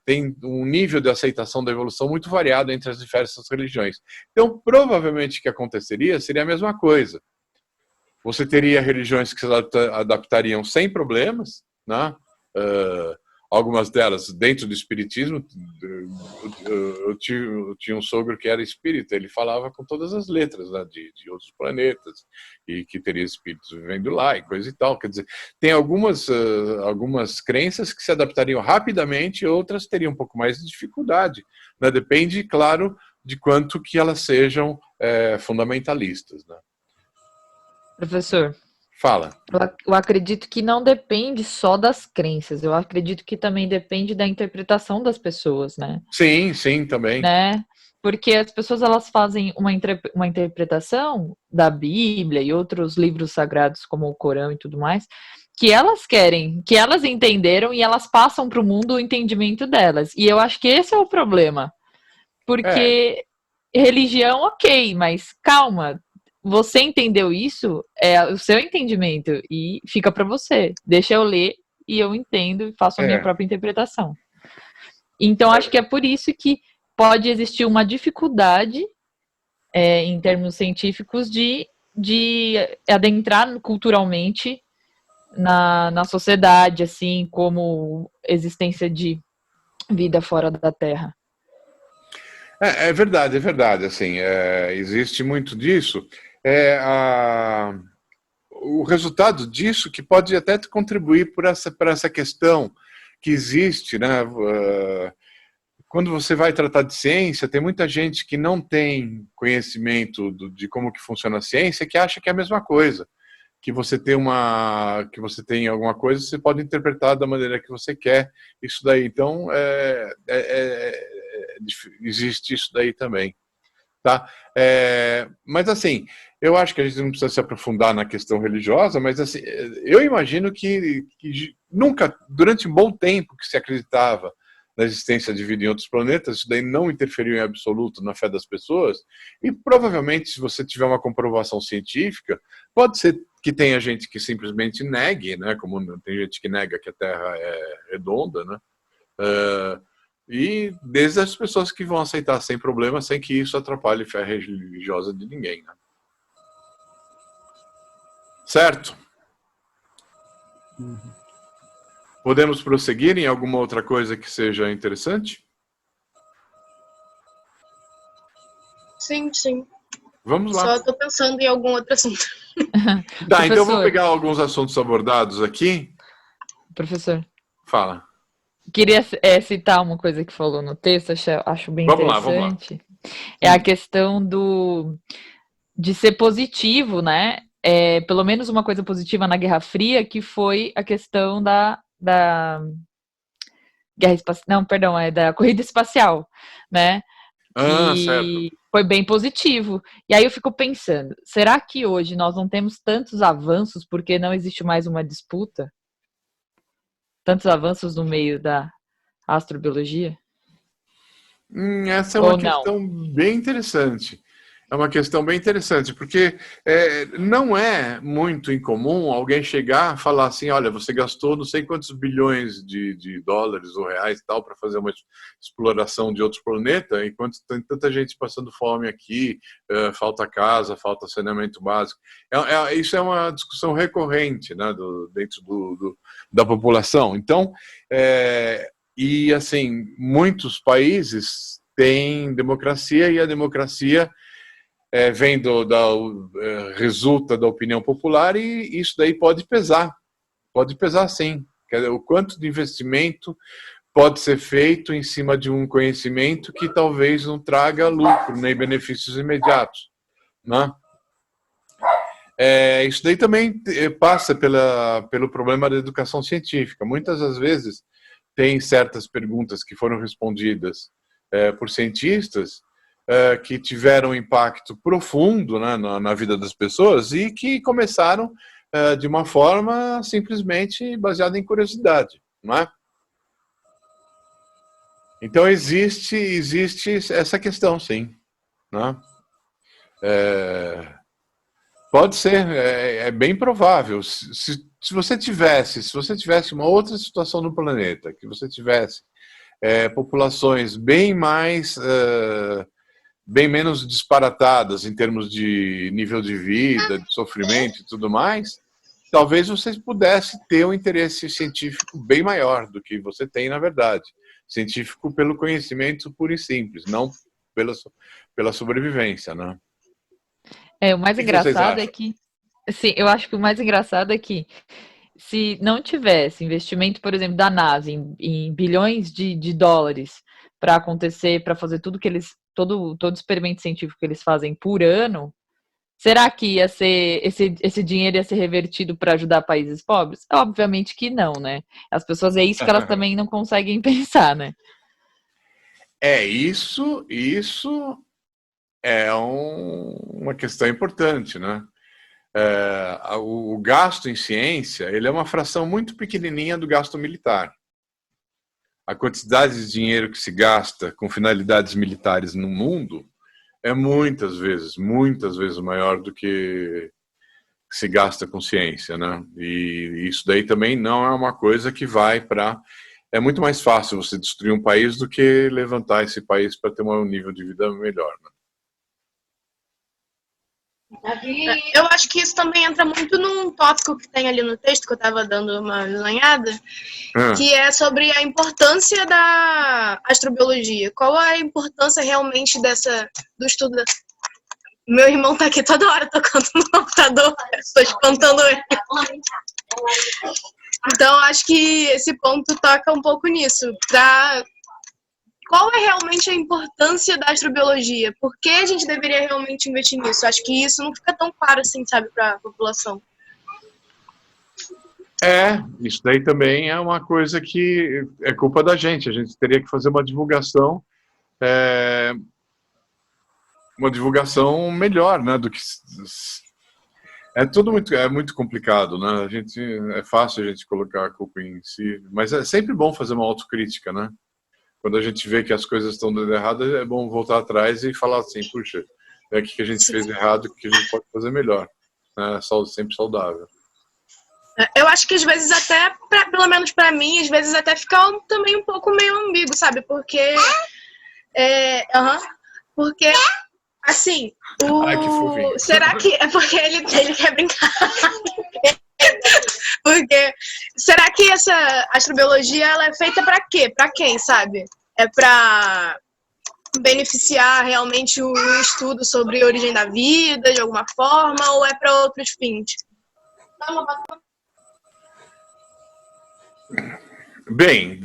tem um nível de aceitação da evolução muito variado entre as diversas religiões. Então, provavelmente o que aconteceria seria a mesma coisa. Você teria religiões que se adaptariam sem problemas, né? Algumas delas dentro do espiritismo. Eu tinha um sogro que era espírita, ele falava com todas as letras, né, de outros planetas, e que teria espíritos vivendo lá e coisa e tal. Quer dizer, tem algumas crenças que se adaptariam rapidamente, outras teriam um pouco mais de dificuldade, né? Depende, claro, de quanto que elas sejam fundamentalistas, né? Professor, Fala. eu acredito que não depende só das crenças, eu acredito que também depende da interpretação das pessoas, né? Sim, também. Né? Porque as pessoas elas fazem uma interpretação da Bíblia e outros livros sagrados, como o Corão e tudo mais, que elas querem, que elas entenderam e elas passam para o mundo o entendimento delas. E eu acho que esse é o problema. Porque religião, ok, mas calma. Você entendeu isso, é o seu entendimento e fica para você. Deixa eu ler e eu entendo e faço a minha própria interpretação. Então, acho que é por isso que pode existir uma dificuldade, em termos científicos, de adentrar culturalmente na sociedade, assim, como existência de vida fora da Terra. É verdade, assim, existe muito disso. O resultado disso que pode até contribuir por essa questão que existe, né? Quando você vai tratar de ciência, tem muita gente que não tem conhecimento de como que funciona a ciência, que acha que é a mesma coisa, que você tem alguma coisa, você pode interpretar da maneira que você quer isso daí. Então, existe isso daí também, tá? Mas assim, eu acho que a gente não precisa se aprofundar na questão religiosa, mas assim, eu imagino que nunca, durante um bom tempo que se acreditava na existência de vida em outros planetas, isso daí não interferiu em absoluto na fé das pessoas, e provavelmente, se você tiver uma comprovação científica, pode ser que tenha gente que simplesmente negue, né, como tem gente que nega que a Terra é redonda, né, e desde as pessoas que vão aceitar sem problema, sem que isso atrapalhe a fé religiosa de ninguém, né? Certo? Podemos prosseguir em alguma outra coisa que seja interessante? Sim. Vamos lá. Só estou pensando em algum outro assunto. Tá, então eu vou pegar alguns assuntos abordados aqui. Professor. Fala. Queria citar uma coisa que falou no texto, acho bem interessante. Vamos lá. É a questão de ser positivo, né? Pelo menos uma coisa positiva na Guerra Fria, que foi a questão da guerra espacial, não, perdão, da corrida espacial, né? Que foi bem positivo. E aí eu fico pensando, será que hoje nós não temos tantos avanços porque não existe mais uma disputa? Tantos avanços no meio da astrobiologia? Essa é uma questão bem interessante. É uma questão bem interessante, porque não é muito incomum alguém chegar e falar assim, olha, você gastou não sei quantos bilhões de dólares ou reais e tal para fazer uma exploração de outro planeta, enquanto tem tanta gente passando fome aqui, falta casa, falta saneamento básico. Isso é uma discussão recorrente, né, dentro da população. Então, e assim, muitos países têm democracia e a democracia resulta da opinião popular e isso daí pode pesar sim. Quer dizer, o quanto de investimento pode ser feito em cima de um conhecimento que talvez não traga lucro nem benefícios imediatos, né? Isso daí também passa pelo problema da educação científica. Muitas das vezes tem certas perguntas que foram respondidas por cientistas que tiveram um impacto profundo, né, na vida das pessoas e que começaram de uma forma simplesmente baseada em curiosidade, não é? Então existe essa questão, sim, né? Pode ser, é bem provável. Se você tivesse uma outra situação no planeta, que você tivesse populações bem menos disparatadas em termos de nível de vida, de sofrimento e tudo mais, talvez você pudesse ter um interesse científico bem maior do que você tem, na verdade. Científico pelo conhecimento puro e simples, não pela sobrevivência, né? O mais engraçado é que, sim, eu acho que o mais engraçado é que se não tivesse investimento, por exemplo, da NASA em bilhões de dólares para acontecer, para fazer tudo que todo experimento científico que eles fazem por ano, será que ia ser esse dinheiro ia ser revertido para ajudar países pobres? Obviamente que não, né? As pessoas é isso que elas também não conseguem pensar, né? Isso é uma questão importante, né? O gasto em ciência, ele é uma fração muito pequenininha do gasto militar. A quantidade de dinheiro que se gasta com finalidades militares no mundo é muitas vezes maior do que se gasta com ciência, né? E isso daí também não é uma coisa que vai para... É muito mais fácil você destruir um país do que levantar esse país para ter um nível de vida melhor, né? Eu acho que isso também entra muito num tópico que tem ali no texto, que eu estava dando uma lanhada, que é sobre a importância da astrobiologia. Qual a importância realmente do estudo? Meu irmão tá aqui toda hora tocando no computador, estou espantando ele. Então, acho que esse ponto toca um pouco nisso. Qual é realmente a importância da astrobiologia? Por que a gente deveria realmente investir nisso? Acho que isso não fica tão claro assim, sabe, para a população. Isso daí também é uma coisa que é culpa da gente. A gente teria que fazer uma divulgação melhor, né, do que... tudo muito complicado, né? É fácil a gente colocar a culpa em si, mas é sempre bom fazer uma autocrítica, né? Quando a gente vê que as coisas estão dando errado, é bom voltar atrás e falar assim, puxa, o que a gente fez errado, o que a gente pode fazer melhor. É sempre saudável. Eu acho que às vezes até, pelo menos pra mim, às vezes até fica também um pouco meio ambíguo, sabe? Porque, porque, assim, Ai, que fofinho. será que é porque ele quer brincar? Porque será que essa astrobiologia ela é feita para quê? Para quem, sabe? É para beneficiar realmente o estudo sobre a origem da vida de alguma forma ou é para outros fins? Bem,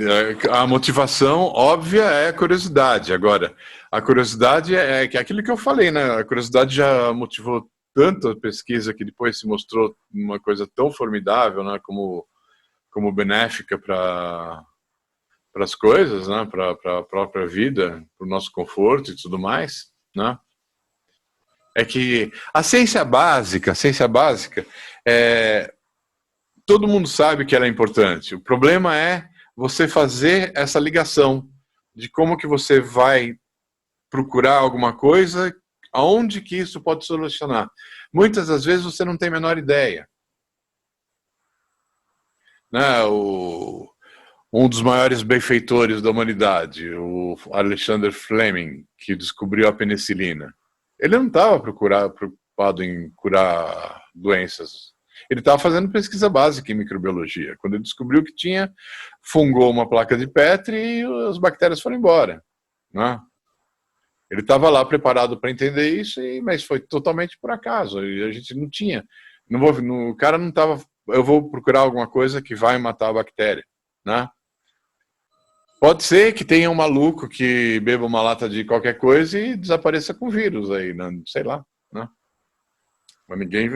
a motivação óbvia é a curiosidade. Agora, a curiosidade é aquilo que eu falei, né? A curiosidade já motivou tanta pesquisa que depois se mostrou uma coisa tão formidável, né, como benéfica para as coisas, né, para a própria vida, para o nosso conforto e tudo mais, né? É que a ciência básica, todo mundo sabe que ela é importante. O problema é você fazer essa ligação de como que você vai procurar alguma coisa Aonde que isso pode solucionar? Muitas das vezes você não tem a menor ideia. Né? Um dos maiores benfeitores da humanidade, o Alexander Fleming, que descobriu a penicilina, ele não estava preocupado em curar doenças. Ele estava fazendo pesquisa básica em microbiologia. Quando ele descobriu que tinha, fungou uma placa de Petri e as bactérias foram embora. Né? Ele estava lá preparado para entender isso, mas foi totalmente por acaso. E a gente não tinha. O cara não estava. Eu vou procurar alguma coisa que vai matar a bactéria. Né? Pode ser que tenha um maluco que beba uma lata de qualquer coisa e desapareça com vírus aí, né? Sei lá. Né? Mas ninguém.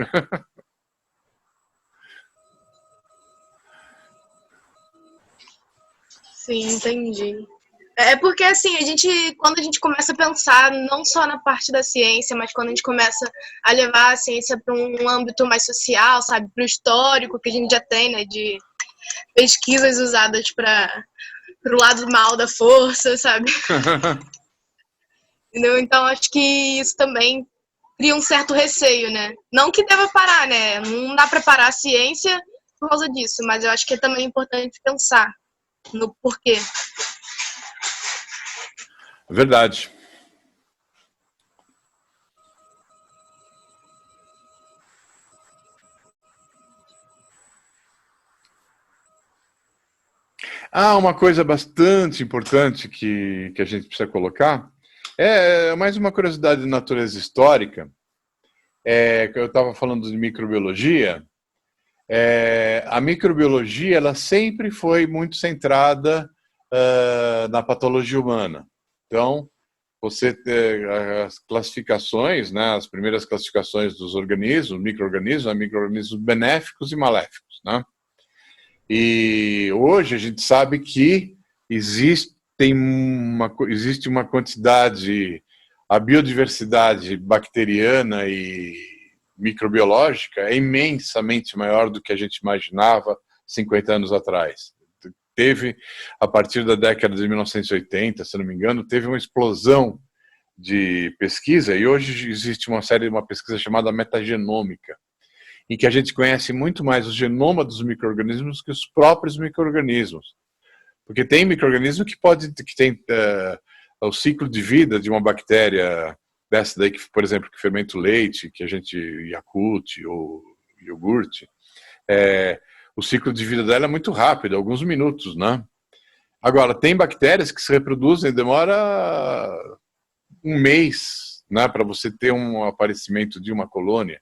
Sim, entendi. É porque, assim, quando a gente começa a pensar não só na parte da ciência, mas quando a gente começa a levar a ciência para um âmbito mais social, sabe, para o histórico que a gente já tem, né, de pesquisas usadas para o lado mal da força, sabe? Entendeu? Então, acho que isso também cria um certo receio, né? Não que deva parar, né? Não dá para parar a ciência por causa disso, mas eu acho que é também importante pensar no porquê. Verdade. Uma coisa bastante importante que a gente precisa colocar é mais uma curiosidade de natureza histórica. Que eu estava falando de microbiologia. A microbiologia ela sempre foi muito centrada na patologia humana. Então, você tem as classificações, né, as primeiras classificações dos organismos, micro-organismos benéficos e maléficos. Né? E hoje a gente sabe que existe uma quantidade, a biodiversidade bacteriana e microbiológica é imensamente maior do que a gente imaginava 50 anos atrás. Teve, a partir da década de 1980, se não me engano, teve uma explosão de pesquisa e hoje existe uma pesquisa chamada metagenômica, em que a gente conhece muito mais o genoma dos micro-organismos que os próprios micro-organismos. Porque tem micro-organismo que tem o ciclo de vida de uma bactéria dessa daí, por exemplo, que fermenta o leite, que a gente, Yakult ou iogurte, o ciclo de vida dela é muito rápido, alguns minutos, né? Agora, tem bactérias que se reproduzem, demora um mês, né, para você ter um aparecimento de uma colônia.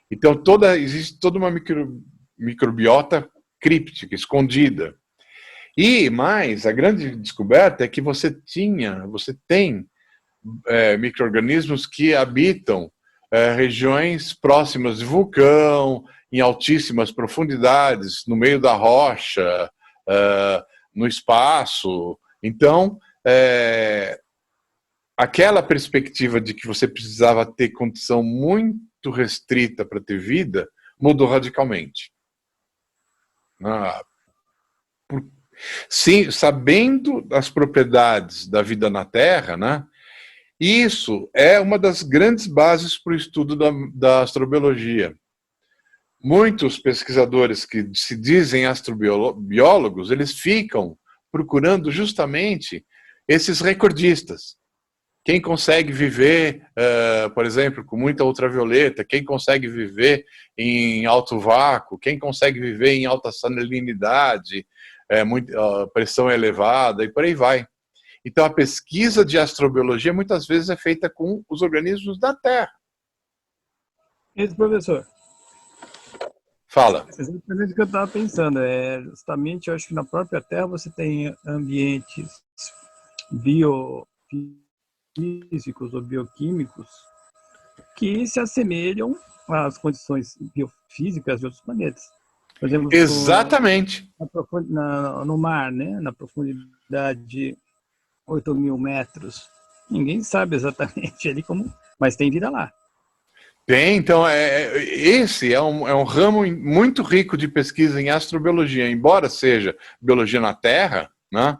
Então, existe toda uma microbiota críptica, escondida. E mais, a grande descoberta é que você tem micro-organismos que habitam regiões próximas de vulcão, em altíssimas profundidades, no meio da rocha, no espaço. Então, aquela perspectiva de que você precisava ter condição muito restrita para ter vida, mudou radicalmente. Sim, sabendo as propriedades da vida na Terra, né? Isso é uma das grandes bases para o estudo da astrobiologia. Muitos pesquisadores que se dizem astrobiólogos, eles ficam procurando justamente esses recordistas. Quem consegue viver, por exemplo, com muita ultravioleta, quem consegue viver em alto vácuo, quem consegue viver em alta salinidade, pressão elevada e por aí vai. Então, a pesquisa de astrobiologia muitas vezes é feita com os organismos da Terra. Esse professor. Fala. Exatamente o que eu estava pensando. Justamente, eu acho que na própria Terra você tem ambientes biofísicos ou bioquímicos que se assemelham às condições biofísicas de outros planetas. Por exemplo, exatamente. No mar, né? Na profundidade de 8.000 metros. Ninguém sabe exatamente ali como, mas tem vida lá. Tem, então, esse é um ramo muito rico de pesquisa em astrobiologia, embora seja biologia na Terra, né?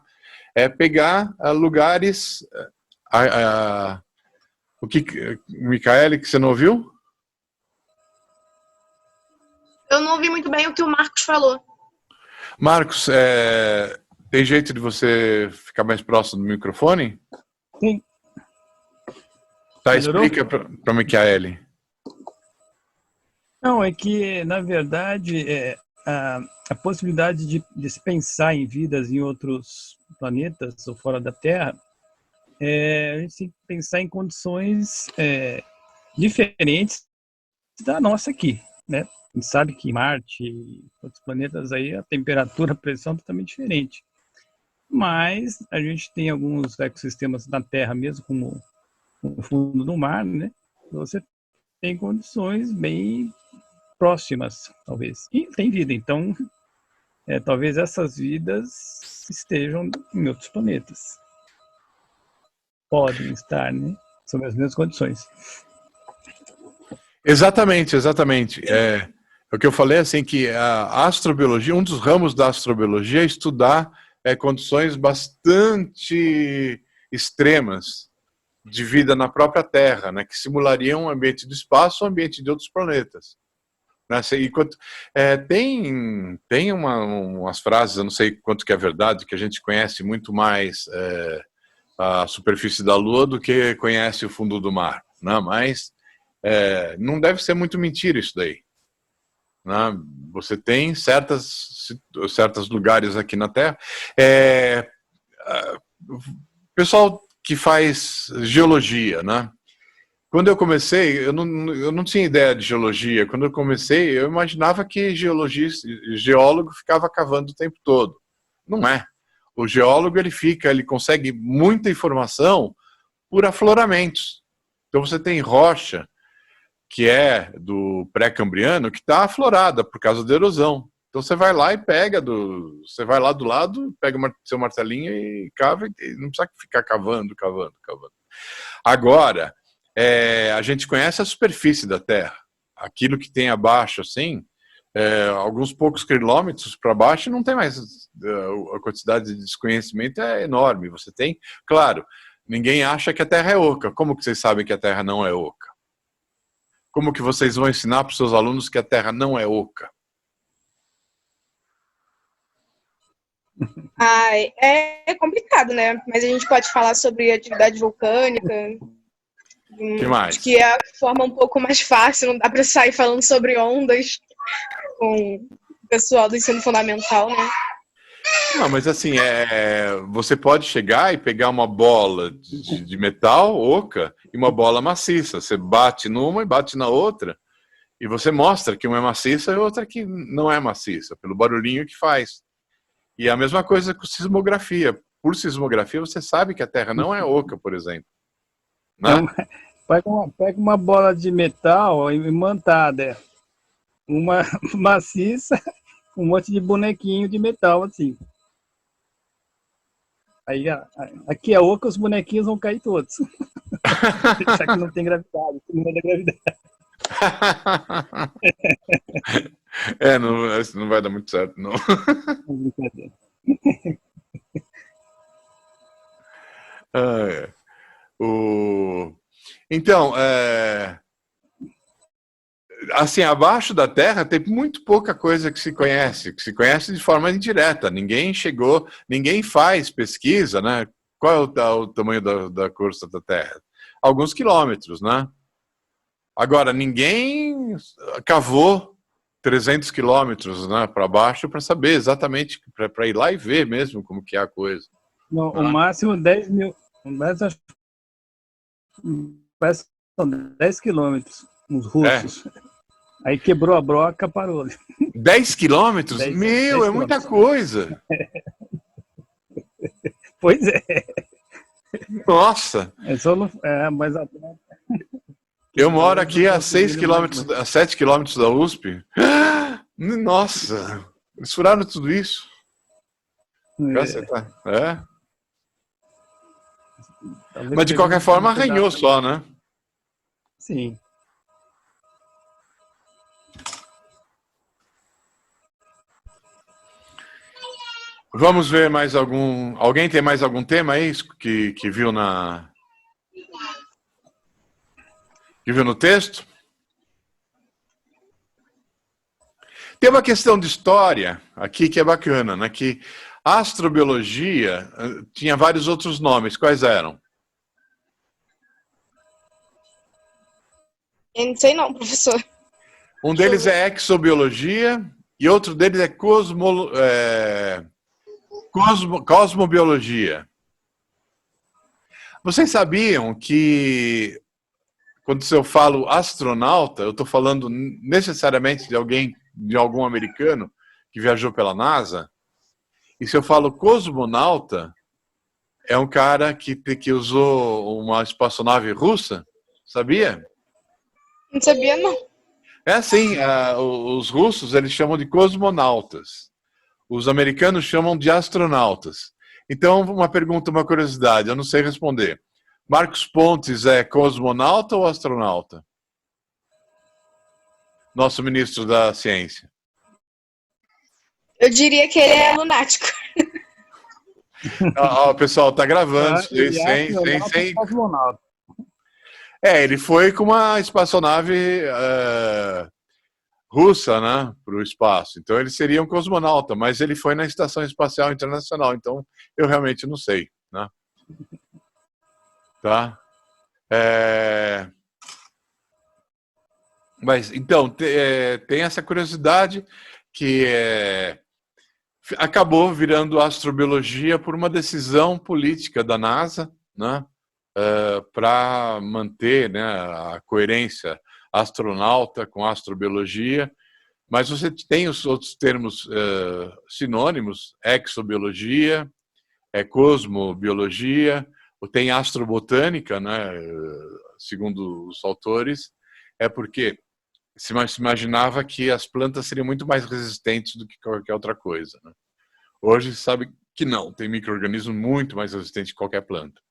É pegar lugares O que, Micaele, que você não ouviu? Eu não ouvi muito bem o que o Marcos falou. Marcos, tem jeito de você ficar mais próximo do microfone? Sim. Tá, Melhorou? explica para Micaele. Não, é que, na verdade, a possibilidade de se pensar em vidas em outros planetas ou fora da Terra, a gente tem que pensar em condições diferentes da nossa aqui, né? A gente sabe que Marte e outros planetas aí, a temperatura, a pressão é totalmente diferente. Mas a gente tem alguns ecossistemas na Terra mesmo, como no fundo do mar, né? Você tem condições bem próximas, talvez. E tem vida, então talvez essas vidas estejam em outros planetas. Podem estar, né? Sob as mesmas condições. Exatamente, exatamente. O que eu falei assim, que a astrobiologia, um dos ramos da astrobiologia é estudar condições bastante extremas de vida na própria Terra, né, que simulariam um ambiente do espaço ou um ambiente de outros planetas. Né? Tem umas frases, eu não sei quanto que é verdade, que a gente conhece muito mais a superfície da Lua do que conhece o fundo do mar, né? Mas não deve ser muito mentira isso daí. Né? Você tem certos lugares aqui na Terra. Pessoal que faz geologia, né? Quando eu comecei, eu não tinha ideia de geologia. Quando eu comecei, eu imaginava que geólogo ficava cavando o tempo todo. Não é. O geólogo, ele consegue muita informação por afloramentos. Então você tem rocha, que é do pré-cambriano, que está aflorada por causa da erosão. Então você vai lá e você vai lá do lado, pega seu martelinho e cava, e não precisa ficar cavando. Agora, a gente conhece a superfície da Terra. Aquilo que tem abaixo, assim, alguns poucos quilômetros para baixo, não tem mais. A quantidade de desconhecimento é enorme. Você tem, claro, ninguém acha que a Terra é oca. Como que vocês sabem que a Terra não é oca? Como que vocês vão ensinar para os seus alunos que a Terra não é oca? É complicado, né? Mas a gente pode falar sobre atividade vulcânica, Que mais? que é a forma um pouco mais fácil, não dá para sair falando sobre ondas com o pessoal do ensino fundamental, né? Não, mas assim, você pode chegar e pegar uma bola de metal oca e uma bola maciça. Você bate numa e bate na outra, e você mostra que uma é maciça e outra que não é maciça, pelo barulhinho que faz. E a mesma coisa com sismografia. Por sismografia, você sabe que a Terra não é oca, por exemplo. Né? Então, pega uma bola de metal imantada, uma maciça, um monte de bonequinho de metal, assim. Aí, aqui é oca, os bonequinhos vão cair todos. Já que não tem gravidade, não vai dar gravidade. Não vai dar muito certo, não. Então, assim, abaixo da Terra tem muito pouca coisa que se conhece de forma indireta. Ninguém faz pesquisa, né? Qual é o tamanho da crosta da Terra? Alguns quilômetros, né? Agora, ninguém cavou 300 quilômetros, né, para baixo para saber exatamente, para ir lá e ver mesmo como que é a coisa. Não, o máximo 10 mil, parece que são 10 quilômetros, os russos. Aí quebrou a broca, parou. 10 quilômetros? 10 é muita coisa. Pois é. Nossa. Mas eu moro aqui a 6 quilômetros, a 7 quilômetros da USP. Nossa, eles furaram tudo isso. Mas de qualquer forma arranhou só, né? Sim. Vamos ver mais algum. Alguém tem mais algum tema aí que viu Que viu no texto? Tem uma questão de história aqui que é bacana, né? Que a astrobiologia tinha vários outros nomes. Quais eram? Eu não sei não, professor. Um deles é exobiologia e outro deles é cosmobiologia. Vocês sabiam que quando eu falo astronauta, eu estou falando necessariamente de alguém, de algum americano que viajou pela NASA? E se eu falo cosmonauta, é um cara que usou uma espaçonave russa? Sabia? Não sabia, não. É assim, os russos eles chamam de cosmonautas. Os americanos chamam de astronautas. Então, uma pergunta, uma curiosidade, eu não sei responder. Marcos Pontes é cosmonauta ou astronauta? Nosso ministro da Ciência. Eu diria que ele é lunático. Pessoal, tá gravando. Sem cosmonauta. Ele foi com uma espaçonave russa, né, para o espaço. Então ele seria um cosmonauta, mas ele foi na Estação Espacial Internacional. Então eu realmente não sei, né? Tá? Mas então tem essa curiosidade que acabou virando astrobiologia por uma decisão política da NASA, né? Para manter, né, a coerência astronauta com astrobiologia, mas você tem os outros termos sinônimos, exobiologia, cosmobiologia, tem astrobotânica, né, segundo os autores, porque se imaginava que as plantas seriam muito mais resistentes do que qualquer outra coisa, né? Hoje se sabe que não, tem micro-organismos muito mais resistentes que qualquer planta.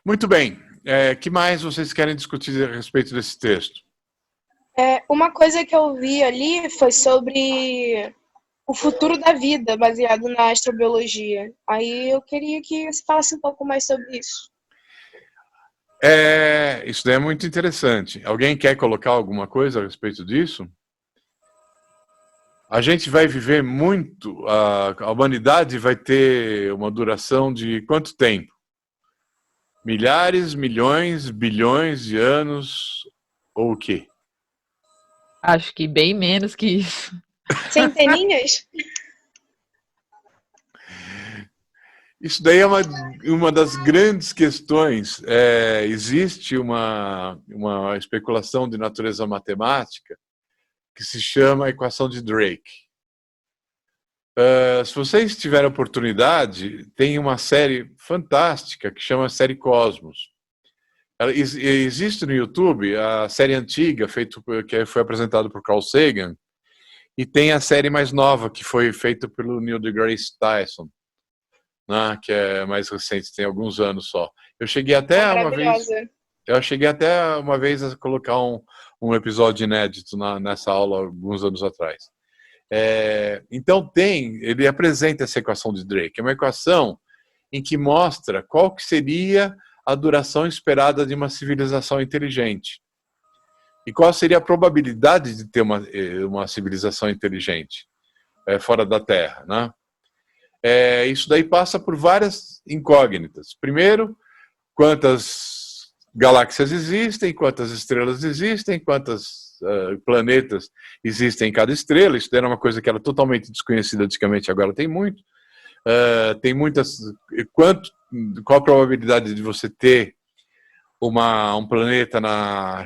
Muito bem. Que mais vocês querem discutir a respeito desse texto? Uma coisa que eu vi ali foi sobre o futuro da vida, baseado na astrobiologia. Aí eu queria que você falasse um pouco mais sobre isso. Isso daí é muito interessante. Alguém quer colocar alguma coisa a respeito disso? A gente vai viver muito, a humanidade vai ter uma duração de quanto tempo? Milhares, milhões, bilhões de anos ou o quê? Acho que bem menos que isso. Centeninhas? Isso daí é uma das grandes questões. Existe uma especulação de natureza matemática que se chama a equação de Drake. Se vocês tiverem oportunidade, tem uma série fantástica que chama Série Cosmos. Existe no YouTube a série antiga, que foi apresentada por Carl Sagan, e tem a série mais nova, que foi feita pelo Neil deGrasse Tyson, né, que é mais recente, tem alguns anos só. Eu cheguei até uma vez a colocar um episódio inédito nessa aula alguns anos atrás. Então ele apresenta essa equação de Drake. É uma equação em que mostra qual que seria a duração esperada de uma civilização inteligente. E qual seria a probabilidade de ter uma civilização inteligente fora da Terra, né? Isso daí passa por várias incógnitas. Primeiro, quantas galáxias existem, quantas estrelas existem, quantos planetas existem em cada estrela. Isso daí era uma coisa que era totalmente desconhecida antigamente, agora tem muito. Tem muitas... Qual a probabilidade de você ter um planeta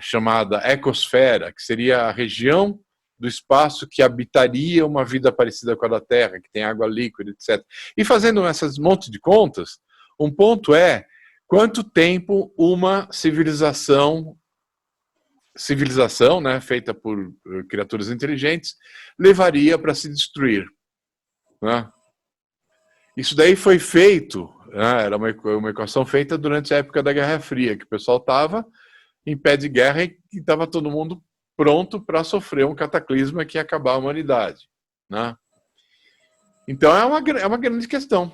chamada ecosfera, que seria a região do espaço que habitaria uma vida parecida com a da Terra, que tem água líquida, etc. E fazendo essas montes de contas, um ponto é quanto tempo uma civilização, né, feita por criaturas inteligentes, levaria para se destruir, né? Isso daí foi feito, né, era uma equação feita durante a época da Guerra Fria, que o pessoal estava em pé de guerra e estava todo mundo pronto para sofrer um cataclisma que ia acabar a humanidade, né? Então é uma grande questão.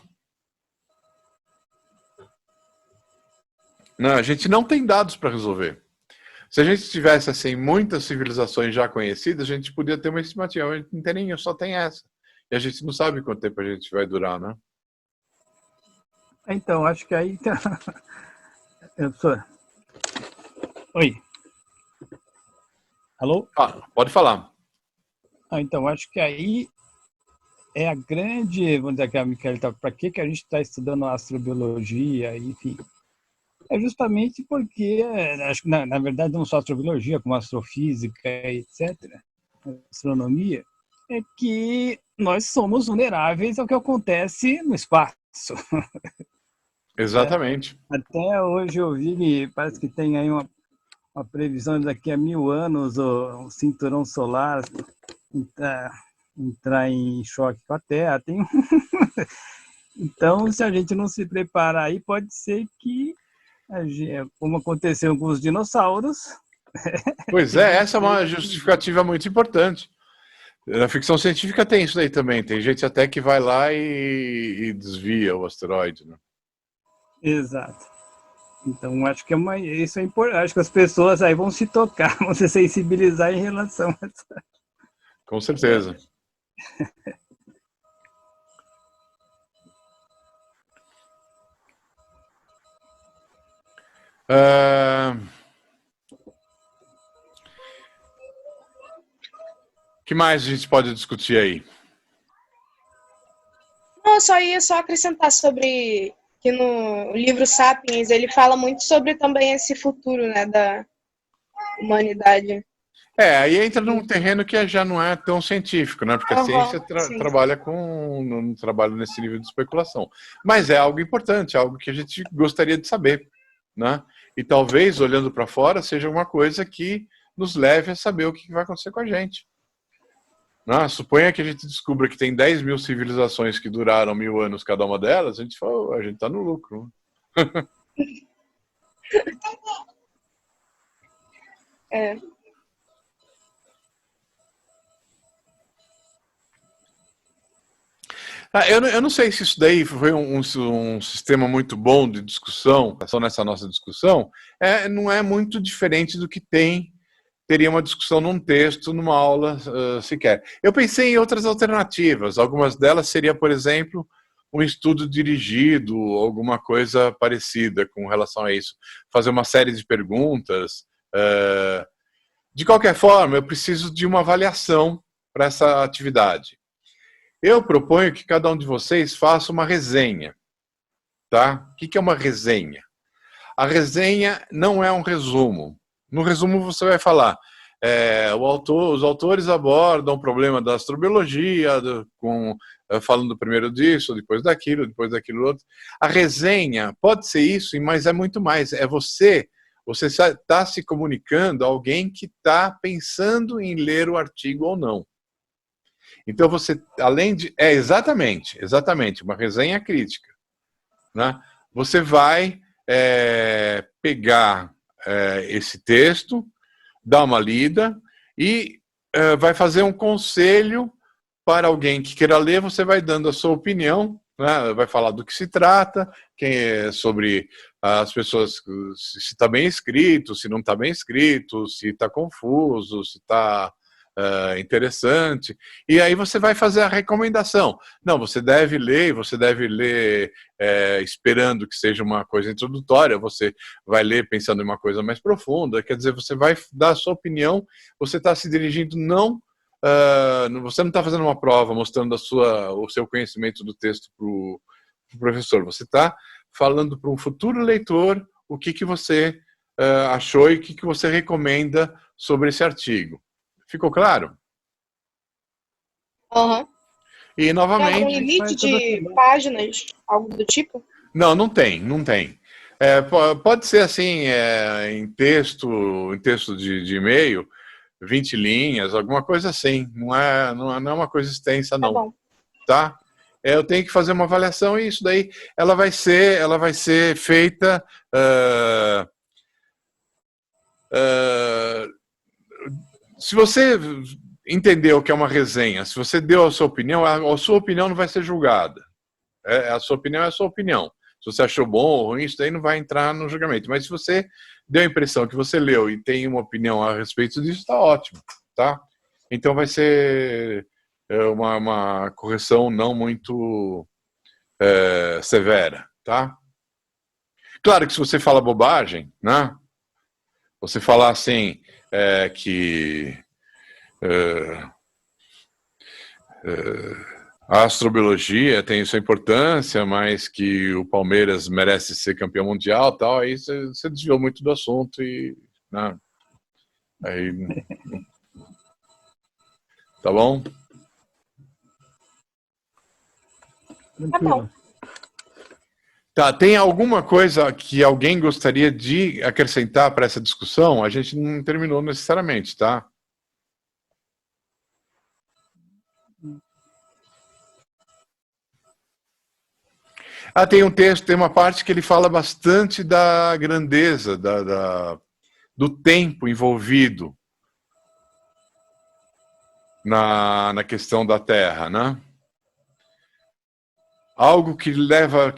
Não, a gente não tem dados para resolver. Se a gente tivesse assim muitas civilizações já conhecidas, a gente podia ter uma estimativa. A gente não tem nenhuma, só tem essa. E a gente não sabe quanto tempo a gente vai durar, né? Então, acho que aí tá... Oi. Alô? Pode falar. Então, acho que aí é a grande, vamos dizer que a Micaela tá, para que a gente está estudando astrobiologia, enfim. É justamente porque, acho que na verdade não só astrobiologia, como astrofísica, etc., astronomia, é que nós somos vulneráveis ao que acontece no espaço. Exatamente. Até hoje eu vi que parece que tem aí uma previsão daqui a 1000 anos o cinturão solar entrar em choque com a Terra. Então, se a gente não se preparar aí, pode ser que, como aconteceu com os dinossauros... Pois é, essa é uma justificativa muito importante. Na ficção científica tem isso aí também. Tem gente até que vai lá e desvia o asteroide, né? Exato. Então, acho que isso é importante. Acho que as pessoas aí vão se tocar, vão se sensibilizar em relação a isso. Com certeza. Que mais a gente pode discutir aí? Não, eu só ia acrescentar sobre que no livro Sapiens ele fala muito sobre também esse futuro, né, da humanidade. Aí entra num terreno que já não é tão científico, né? Porque a ciência Sim. trabalha não trabalha nesse nível de especulação. Mas é algo importante, algo que a gente gostaria de saber, né? E talvez, olhando para fora, seja uma coisa que nos leve a saber o que vai acontecer com a gente. Né? Suponha que a gente descubra que tem 10 mil civilizações que duraram 1000 anos cada uma delas, a gente fala, a gente está no lucro. É. Eu não sei se isso daí foi um sistema muito bom de discussão, só nessa nossa discussão, não é muito diferente do que teria uma discussão num texto, numa aula sequer. Eu pensei em outras alternativas, algumas delas seria, por exemplo, um estudo dirigido, alguma coisa parecida com relação a isso, fazer uma série de perguntas. De qualquer forma, eu preciso de uma avaliação para essa atividade. Eu proponho que cada um de vocês faça uma resenha, tá? O que é uma resenha? A resenha não é um resumo. No resumo você vai falar, os autores abordam o problema da astrobiologia, falando primeiro disso, depois daquilo outro. A resenha pode ser isso, mas é muito mais. É você está se comunicando a alguém que está pensando em ler o artigo ou não. Então você, além de... exatamente, uma resenha crítica. Né? Você vai pegar esse texto, dar uma lida e vai fazer um conselho para alguém que queira ler, você vai dando a sua opinião, né? Vai falar do que se trata, sobre as pessoas, se está bem escrito, se não está bem escrito, se está confuso, se está... interessante, e aí você vai fazer a recomendação. Não, você deve ler esperando que seja uma coisa introdutória, você vai ler pensando em uma coisa mais profunda, quer dizer, você vai dar a sua opinião, você está se dirigindo você não está fazendo uma prova mostrando o seu conhecimento do texto para o professor, você está falando para um futuro leitor o que você achou e o que você recomenda sobre esse artigo. Ficou claro? Uhum. E novamente... Tem um limite de páginas, algo do tipo? Não tem. Pode ser assim, em texto de e-mail, 20 linhas, alguma coisa assim. Não é uma coisa extensa, não. Tá bom. Tá? Eu tenho que fazer uma avaliação e isso daí ela vai ser feita... se você entendeu o que é uma resenha, se você deu a sua opinião não vai ser julgada. A sua opinião é a sua opinião. Se você achou bom ou ruim, isso daí não vai entrar no julgamento. Mas se você deu a impressão que você leu e tem uma opinião a respeito disso, está ótimo, tá? Então vai ser uma correção não muito severa, tá? Claro que se você fala bobagem, né? Você falar assim, que a astrobiologia tem sua importância, mas que o Palmeiras merece ser campeão mundial, tal, aí você desviou muito do assunto e, né? Aí, tá bom? Tranquilo. Tá, tem alguma coisa que alguém gostaria de acrescentar para essa discussão? A gente não terminou necessariamente, tá? Tem um texto, tem uma parte que ele fala bastante da grandeza, do tempo envolvido na questão da Terra, né? Algo que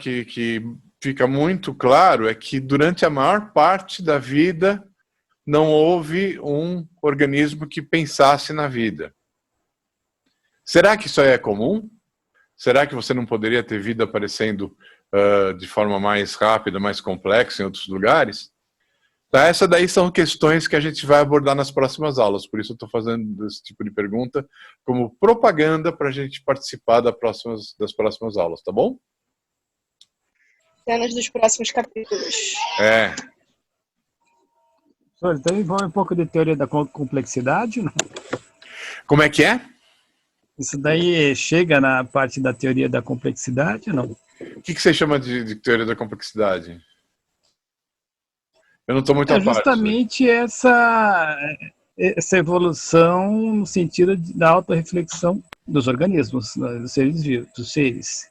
que fica muito claro é que durante a maior parte da vida não houve um organismo que pensasse na vida. Será que isso aí é comum? Será que você não poderia ter vida aparecendo de forma mais rápida, mais complexa em outros lugares? Tá, essa daí são questões que a gente vai abordar nas próximas aulas, por isso eu estou fazendo esse tipo de pergunta como propaganda para a gente participar das próximas aulas, tá bom? Cenas dos próximos capítulos. Então envolve um pouco de teoria da complexidade, não? Como é que é? Isso daí chega na parte da teoria da complexidade, não? O que você chama de teoria da complexidade? Eu não estou muito a par. Justamente essa evolução no sentido da autorreflexão dos organismos, dos seres vivos, dos seres.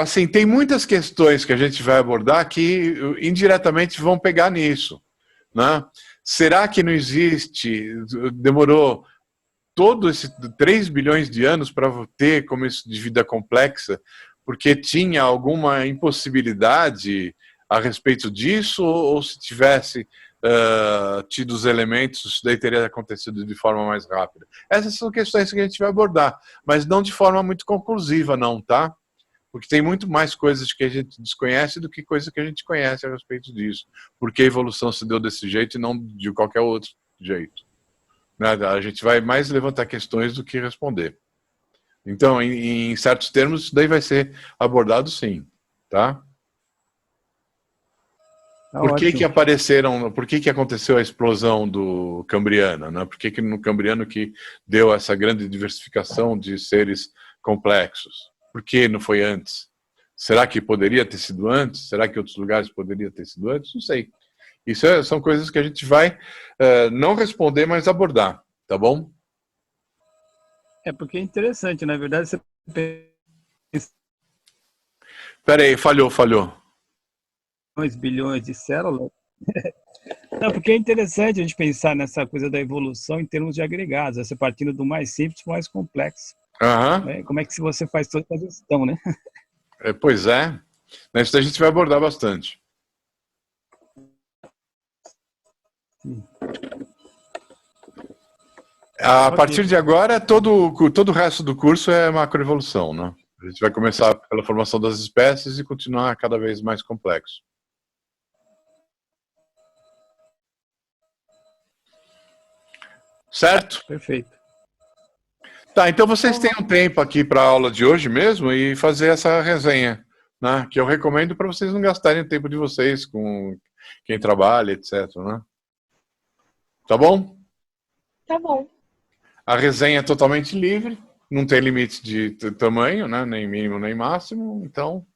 Assim, tem muitas questões que a gente vai abordar que indiretamente vão pegar nisso, né? Será que não existe, demorou todo esse 3 bilhões de anos para ter começo de vida complexa, porque tinha alguma impossibilidade a respeito disso, ou se tivesse tido os elementos, isso daí teria acontecido de forma mais rápida? Essas são questões que a gente vai abordar, mas não de forma muito conclusiva, não, tá? Porque tem muito mais coisas que a gente desconhece do que coisas que a gente conhece a respeito disso. Porque a evolução se deu desse jeito e não de qualquer outro jeito. A gente vai mais levantar questões do que responder. Então, em certos termos, isso daí vai ser abordado sim, tá? Por que apareceram, por que aconteceu a explosão do Cambriano, né? Por que no Cambriano que deu essa grande diversificação de seres complexos? Por que não foi antes? Será que poderia ter sido antes? Será que outros lugares poderia ter sido antes? Não sei. Isso são coisas que a gente vai não responder, mas abordar, tá bom? Porque é interessante, na verdade, você... Peraí, falhou. 2 bilhões de células. Não, porque é interessante a gente pensar nessa coisa da evolução em termos de agregados, você partindo do mais simples para o mais complexo. Uhum. Como é que você faz toda a gestão, né? Pois é. Isso a gente vai abordar bastante. A partir de agora, todo o resto do curso é macroevolução, né? A gente vai começar pela formação das espécies e continuar cada vez mais complexo. Certo? Perfeito. Tá, então vocês têm um tempo aqui para a aula de hoje mesmo e fazer essa resenha, né? Que eu recomendo para vocês não gastarem o tempo de vocês com quem trabalha, etc, né? Tá bom? Tá bom. A resenha é totalmente livre, não tem limite de tamanho, né? Nem mínimo nem máximo, então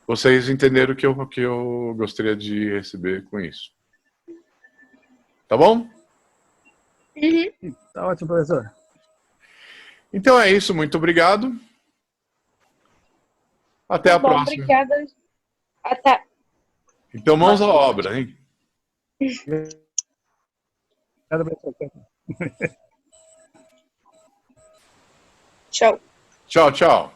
vocês entenderam o que eu gostaria de receber com isso. Tá bom? Uhum. Tá ótimo, professor. Então é isso, muito obrigado. Até a próxima. Obrigada. Até. Então, mãos à obra, hein? Obrigado, professor. Tchau. Tchau, tchau.